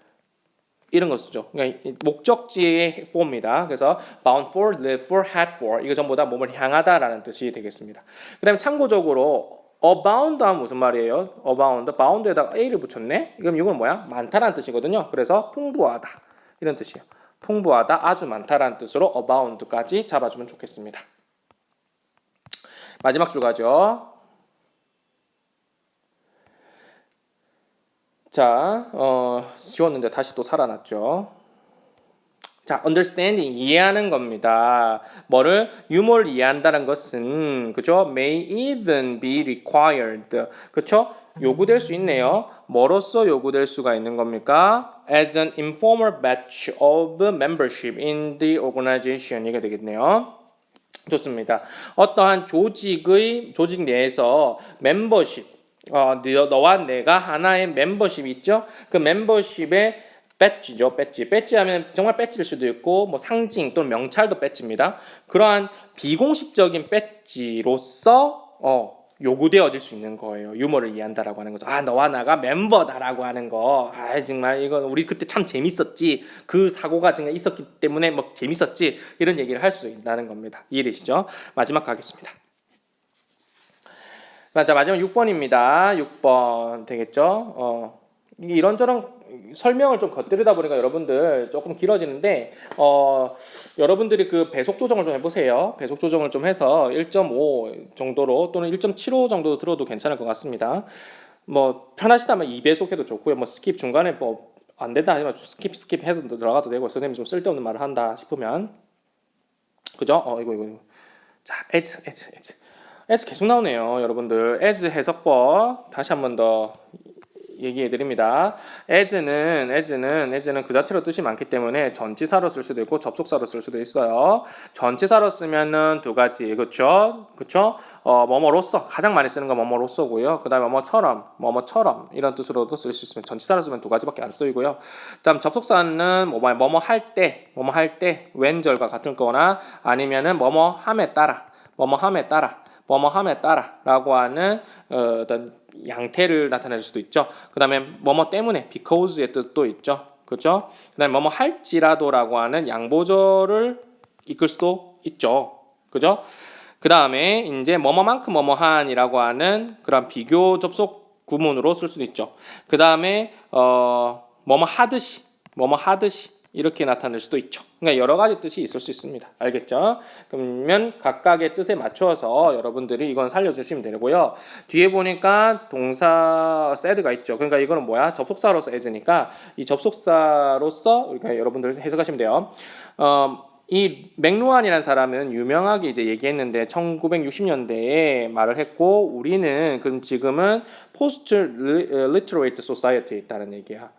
이런 거 쓰죠. 그러니까 목적지의 for입니다. 그래서 bound for, live for, head for 이거 전부 다 몸을 향하다라는 뜻이 되겠습니다. 그다음에 참고적으로 abound 하면 무슨 말이에요? bound에다가 a를 붙였네. 그럼 이건 뭐야? 많다라는 뜻이거든요. 그래서 풍부하다 이런 뜻이에요. 풍부하다, 아주 많다라는 뜻으로 abound까지 잡아주면 좋겠습니다. 마지막 줄 가죠. 자, 지웠는데 다시 또 살아났죠. 자, understanding 이해하는 겁니다. 뭐를 유머를 이해한다는 것은 그죠? May even be required. 그렇죠? 요구될 수 있네요. 뭐로써 요구될 수가 있는 겁니까? As an informal batch of membership in the organization 이게 되겠네요. 좋습니다. 어떠한 조직 내에서 멤버십 너와 내가 하나의 멤버십이 있죠. 그 멤버십의 배지죠. 배지 하면 정말 배지일 수도 있고 뭐 상징 또는 명찰도 배지입니다. 그러한 비공식적인 배지로서 요구되어질 수 있는 거예요. 유머를 이해한다라고 하는 거죠. 너와 나가 멤버다라고 하는 거. 정말 이건 우리 그때 참 재밌었지. 그 사고가 정말 있었기 때문에 뭐 재밌었지. 이런 얘기를 할 수 있다는 겁니다. 이해되시죠? 마지막 가겠습니다. 자, 마지막 6번입니다. 6번 되겠죠? 이런저런 설명을 좀 겉들이다 보니까 여러분들 조금 길어지는데 여러분들이 그 배속 조정을 좀 해보세요. 배속 조정을 좀 해서 1.5 정도로 또는 1.75 정도 들어도 괜찮을 것 같습니다. 뭐 편하시다면 2배속 해도 좋고요. 뭐 스킵 중간에 뭐 안 된다 하지만 스킵 해도 들어가도 되고 선생님이 좀 쓸데없는 말을 한다 싶으면 그죠? 이거 자, as 계속 나오네요. 여러분들 as 해석법 다시 한 번 더 얘기해 드립니다. as는 그 자체로 뜻이 많기 때문에 전치사로 쓸 수도 있고 접속사로 쓸 수도 있어요. 전치사로 쓰면은 두 가지 그렇죠? 뭐뭐로서 가장 많이 쓰는 건 뭐뭐로서고요. 그다음에 뭐뭐처럼 이런 뜻으로도 쓸 수 있으면 전치사로 쓰면 두 가지밖에 안 쓰이고요. 그다음 접속사는 뭐뭐 할 때 when절과 같은 거나 아니면은 뭐뭐함에 따라라고 하는 어떤 양태를 나타낼 수도 있죠. 그 다음에 뭐뭐 때문에 because의 뜻도 있죠. 그렇죠? 그 다음에 뭐뭐 할지라도라고 하는 양보절을 이끌 수도 있죠. 그죠? 그 다음에 이제 뭐뭐만큼 뭐뭐한이라고 하는 그런 비교 접속 구문으로 쓸 수도 있죠. 그 다음에 뭐뭐 하듯이 이렇게 나타낼 수도 있죠. 그러니까 여러 가지 뜻이 있을 수 있습니다. 알겠죠? 그러면 각각의 뜻에 맞춰서 여러분들이 이건 살려주시면 되고요. 뒤에 보니까 동사 said가 있죠. 그러니까 이거는 뭐야? 접속사로서 as니까 이 접속사로서 그러니까 여러분들 해석하시면 돼요. 이 맥루한이라는 사람은 유명하게 이제 얘기했는데 1960년대에 말을 했고 우리는 그럼 지금은 포스트 리터레이트 소사이어티에 있다는 얘기야.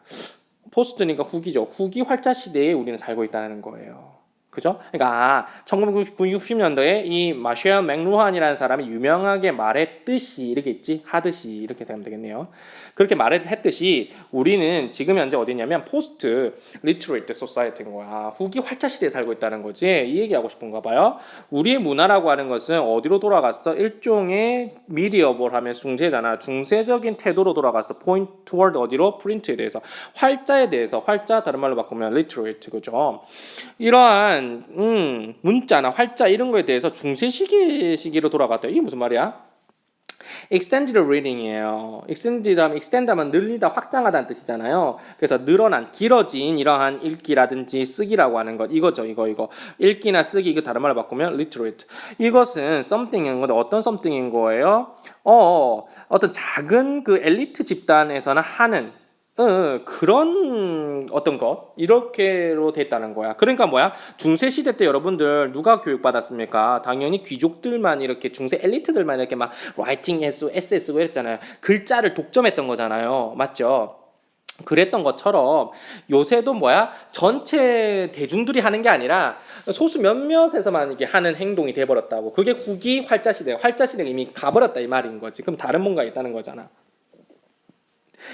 포스트니까 후기죠. 후기 활자 시대에 우리는 살고 있다는 거예요. 그죠? 그러니까 1960년도에 이 마셜 맥루한이라는 사람이 유명하게 말했듯이 이렇게 있지 하듯이 이렇게 되면 되겠네요. 그렇게 말했듯이 우리는 지금 현재 어디냐면 포스트 리터레이트 소사이어티인 거야. 후기 활자 시대에 살고 있다는 거지. 이 얘기하고 싶은가 봐요. 우리의 문화라고 하는 것은 어디로 돌아갔어? 일종의 미디어볼 하면 중세잖아. 중세적인 태도로 돌아갔어. point toward 어디로? 프린트에 대해서. 활자에 대해서. 활자 다른 말로 바꾸면 literate 그죠? 이러한 문자나 활자 이런 거에 대해서 중세 시기로 돌아갔다. 이게 무슨 말이야? extended reading이에요. extend 하면 늘리다, 확장하다는 뜻이잖아요. 그래서 늘어난, 길어진 이러한 읽기라든지 쓰기라고 하는 것 이거죠. 이거 읽기나 쓰기 이거 다른 말로 바꾸면 literate. 이것은 something인 건데 어떤 something인 거예요? 어떤 작은 그 엘리트 집단에서는 하는 그런 어떤 것 이렇게로 됐다는 거야. 그러니까 뭐야? 중세 시대 때 여러분들 누가 교육 받았습니까? 당연히 귀족들만 이렇게 중세 엘리트들만 이렇게 막 라이팅 했고 에세이 쓰고 이랬잖아요. 글자를 독점했던 거잖아요. 맞죠? 그랬던 것처럼 요새도 뭐야? 전체 대중들이 하는 게 아니라 소수 몇몇에서만 이게 하는 행동이 돼버렸다고. 그게 후기 활자 시대. 활자 시대가 이미 가버렸다 이 말인 거지. 그럼 다른 뭔가 있다는 거잖아.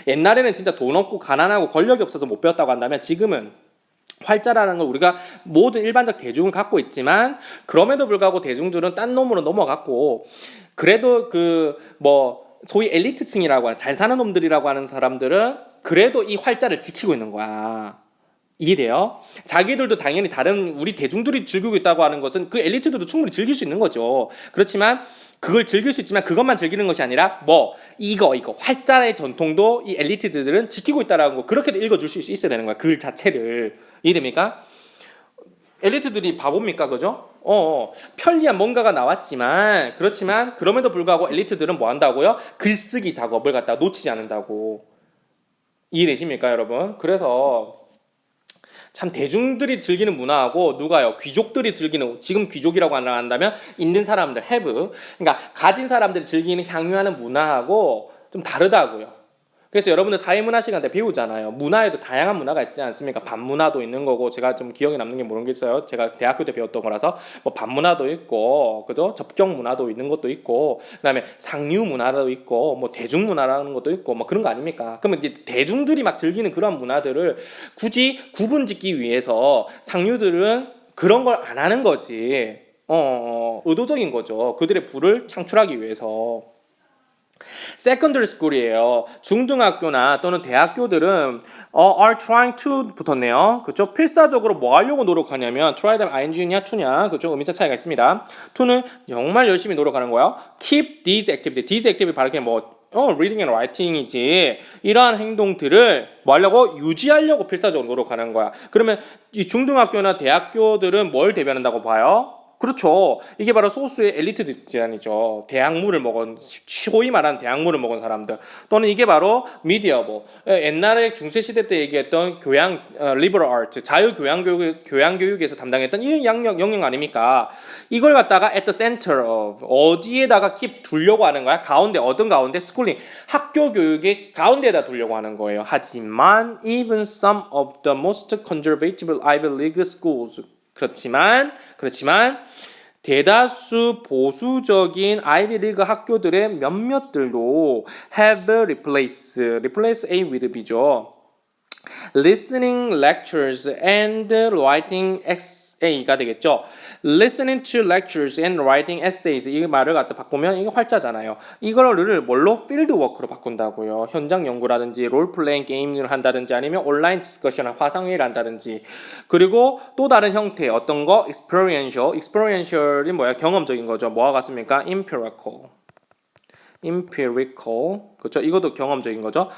옛날에는 진짜 돈 없고 가난하고 권력이 없어서 못 배웠다고 한다면 지금은 활자라는 걸 우리가 모든 일반적 대중은 갖고 있지만 그럼에도 불구하고 대중들은 딴 놈으로 넘어갔고 그래도 그 뭐 소위 엘리트층이라고 하는 잘 사는 놈들이라고 하는 사람들은 그래도 이 활자를 지키고 있는 거야. 이해돼요? 자기들도 당연히 다른 우리 대중들이 즐기고 있다고 하는 것은 그 엘리트들도 충분히 즐길 수 있는 거죠. 그렇지만 그걸 즐길 수 있지만 그것만 즐기는 것이 아니라 뭐 이거 활자의 전통도 이 엘리트들은 지키고 있다라는 거 그렇게도 읽어줄 수 있어야 되는 거야. 글 자체를. 이해됩니까? 엘리트들이 바보입니까? 그죠? 편리한 뭔가가 나왔지만 그렇지만 그럼에도 불구하고 엘리트들은 뭐 한다고요? 글쓰기 작업을 갖다 놓치지 않는다고. 이해되십니까 여러분? 그래서 참 대중들이 즐기는 문화하고 누가요? 귀족들이 즐기는 지금 귀족이라고 한다면 있는 사람들 have 그러니까 가진 사람들이 즐기는 향유하는 문화하고 좀 다르다고요. 그래서 여러분들 사회문화 시간 때 배우잖아요. 문화에도 다양한 문화가 있지 않습니까? 반문화도 있는 거고 제가 좀 기억에 남는 게 모르겠어요. 제가 대학교 때 배웠던 거라서 뭐 반문화도 있고 그죠? 접경 문화도 있는 것도 있고 그다음에 상류 문화도 있고 뭐 대중 문화라는 것도 있고 뭐 그런 거 아닙니까? 그러면 이제 대중들이 막 즐기는 그런 문화들을 굳이 구분짓기 위해서 상류들은 그런 걸 안 하는 거지. 의도적인 거죠. 그들의 부를 창출하기 위해서. secondary school이에요. 중등학교나 또는 대학교들은 are trying to 붙었네요. 그렇죠? 필사적으로 뭐 하려고 노력하냐면 try는 ing냐 to냐 그렇죠? 의미사 차이가 있습니다. to는 정말 열심히 노력하는 거예요. keep these activity. these activity 바르게 뭐 reading and writing이지 이러한 행동들을 뭐 하려고 유지하려고 필사적으로 노력하는 거야. 그러면 이 중등학교나 대학교들은 뭘 대변한다고 봐요? 그렇죠. 이게 바로 소수의 엘리트 집단이죠. 대학물을 먹은 소위 말하는 대학물을 먹은 사람들 또는 이게 바로 미디어 뭐 옛날에 중세 시대 때 얘기했던 교양 리버럴 아트 자유 교양 교육에서 담당했던 이런 영역 아닙니까? 이걸 갖다가 at the center of 어디에다가 keep 두려고 하는 거야? 가운데 어떤 가운데 스쿨링 학교 교육의 가운데에다 두려고 하는 거예요. 하지만 even some of the most conservative Ivy League schools 그렇지만 대다수 보수적인 아이비 리그 학교들의 몇몇들도 have replace A with B죠. listening lectures and writing essays가 되겠죠. listening to lectures and writing essays 이 말을 갖다 바꾸면 이게 활자잖아요. 이거를 뭘로? 필드워크로 바꾼다고요. 현장 연구라든지 롤플레잉 게임을 한다든지 아니면 온라인 디스커션 화상회의를 한다든지 그리고 또 다른 형태 어떤 거? experiential이 뭐야? 경험적인 거죠. 뭐와 같습니까? empirical 그렇죠? 이것도 경험적인 거죠.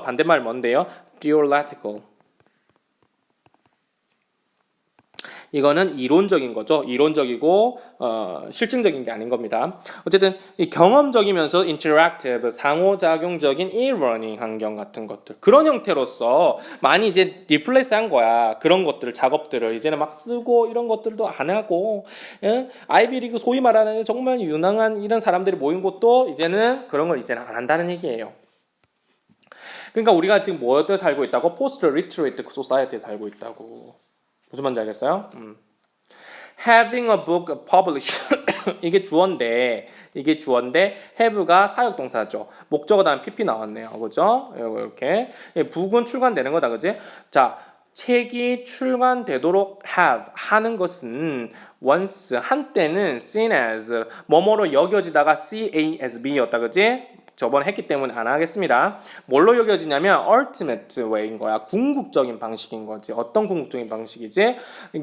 반대말 뭔데요? theoretical 이거는 이론적인 거죠. 이론적이고 실증적인 게 아닌 겁니다. 어쨌든 이 경험적이면서 interactive, 상호작용적인 e-learning 환경 같은 것들 그런 형태로서 많이 이제 리플레이스 한 거야. 그런 것들을 작업들을 이제는 막 쓰고 이런 것들도 안 하고 예? 아이비리그 소위 말하는 정말 유능한 이런 사람들이 모인 곳도 이제는 그런 걸 이제는 안 한다는 얘기예요. 그러니까 우리가 지금 뭐에 살고 있다고? 포스트 리트레이트 소사이어티에 살고 있다고. 무슨 말인지 알겠어요? Having a book published 이게 주어인데 have가 사역동사죠. 목적어 다음 pp 나왔네요. 그죠? 이렇게 book은 출간되는 거다. 그지? 자, 책이 출간되도록 have 하는 것은 once 한때는 seen as 뭐뭐로 여겨지다가 CASB였다. 그지? 저번에 했기 때문에 안 하겠습니다. 뭘로 여겨지냐면 ultimate way인 거야. 궁극적인 방식인 거지. 어떤 궁극적인 방식이지?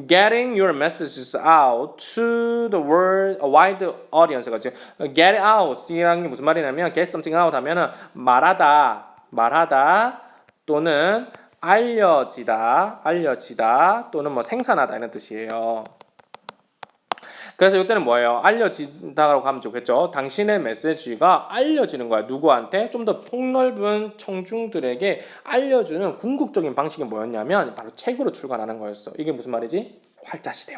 Getting your messages out to the world, a wide audience. 그지? Get out 이라는 게 무슨 말이냐면 get something out 하면은 말하다 또는 알려지다 또는 뭐 생산하다 이런 뜻이에요. 그래서 이때는 뭐예요? 알려진다고 하면 좋겠죠. 당신의 메시지가 알려지는 거야. 누구한테? 좀 더 폭넓은 청중들에게 알려주는 궁극적인 방식이 뭐였냐면 바로 책으로 출간하는 거였어. 이게 무슨 말이지? 활자 시대.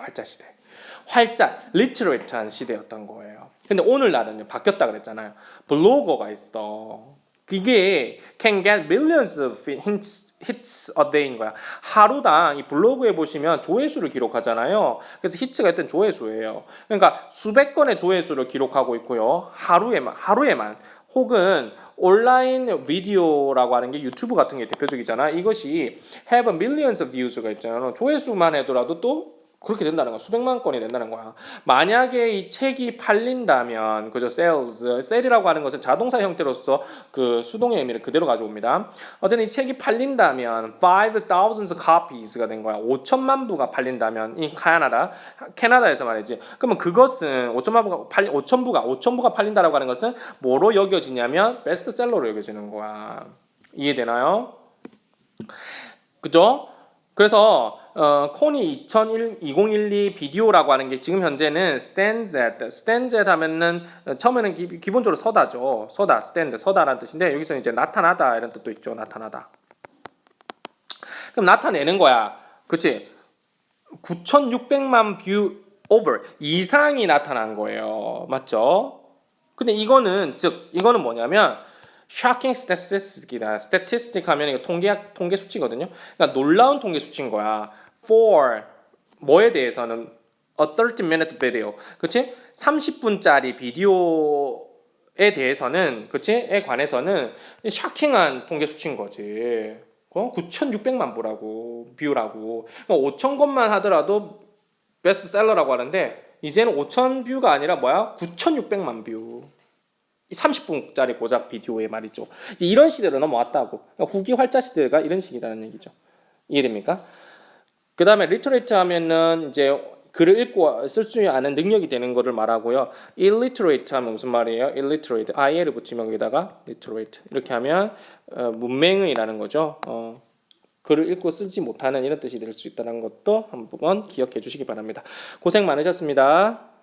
리트레이트한 시대였던 거예요. 근데 오늘날은 바뀌었다 그랬잖아요. 블로거가 있어. 그게 can get millions of hits a day인 거야. 하루당 이 블로그에 보시면 조회수를 기록하잖아요. 그래서 히트가 일단 조회수예요. 그러니까 수백 건의 조회수를 기록하고 있고요. 하루에만 혹은 온라인 비디오라고 하는 게 유튜브 같은 게 대표적이잖아. 이것이 have millions of views가 있잖아요. 조회수만 해도라도 또 그렇게 된다는 거야. 수백만 건이 된다는 거야. 만약에 이 책이 팔린다면, 그죠? 셀이라고 하는 것은 자동사 형태로서 그 수동의 의미를 그대로 가져옵니다. 어쨌든 이 책이 팔린다면 5,000 copies가 된 거야. 5천만 부가 팔린다면 이 캐나다에서 말이지. 그러면 그것은 5천 부가 팔린다라고 하는 것은 뭐로 여겨지냐면 베스트셀러로 여겨지는 거야. 이해되나요? 그죠? 그래서 코니 2012 비디오라고 하는 게 지금 현재는 stands at 하면은 처음에는 기본적으로 서다죠. 서다라는 뜻인데 여기서 이제 나타나다 이런 뜻도 있죠. 나타나다. 그럼 나타내는 거야. 그렇지? 9,600만 뷰 over 이상이 나타난 거예요. 맞죠? 근데 이거는 뭐냐면 shocking statistic이다. statistic 하면 이거 통계 수치거든요. 그러니까 놀라운 통계 수치인 거야. for 뭐에 대해서는 a 30-minute video. 그렇지? 30분짜리 비디오에 대해서는 에 관해서는 쇼킹한 통계 수치인 거지. 9,600만 뷰라고. 5,000건만 하더라도 베스트셀러라고 하는데 이제는 5,000 뷰가 아니라 뭐야? 9,600만 뷰. 30분짜리 고작 비디오에 말이죠. 이제 이런 시대로 넘어왔다고. 그러니까 후기 활자 시대가 이런 식이라는 얘기죠. 이해됩니까? 그 다음에 리터레이트 하면은 이제 글을 읽고 쓸 줄 아는 능력이 되는 것을 말하고요. illiterate 하면 무슨 말이에요? illiterate. IL을 붙이면 거기다가 literate. 이렇게 하면 문맹의라는 거죠. 글을 읽고 쓰지 못하는 이런 뜻이 될 수 있다는 것도 한번 기억해 주시기 바랍니다. 고생 많으셨습니다.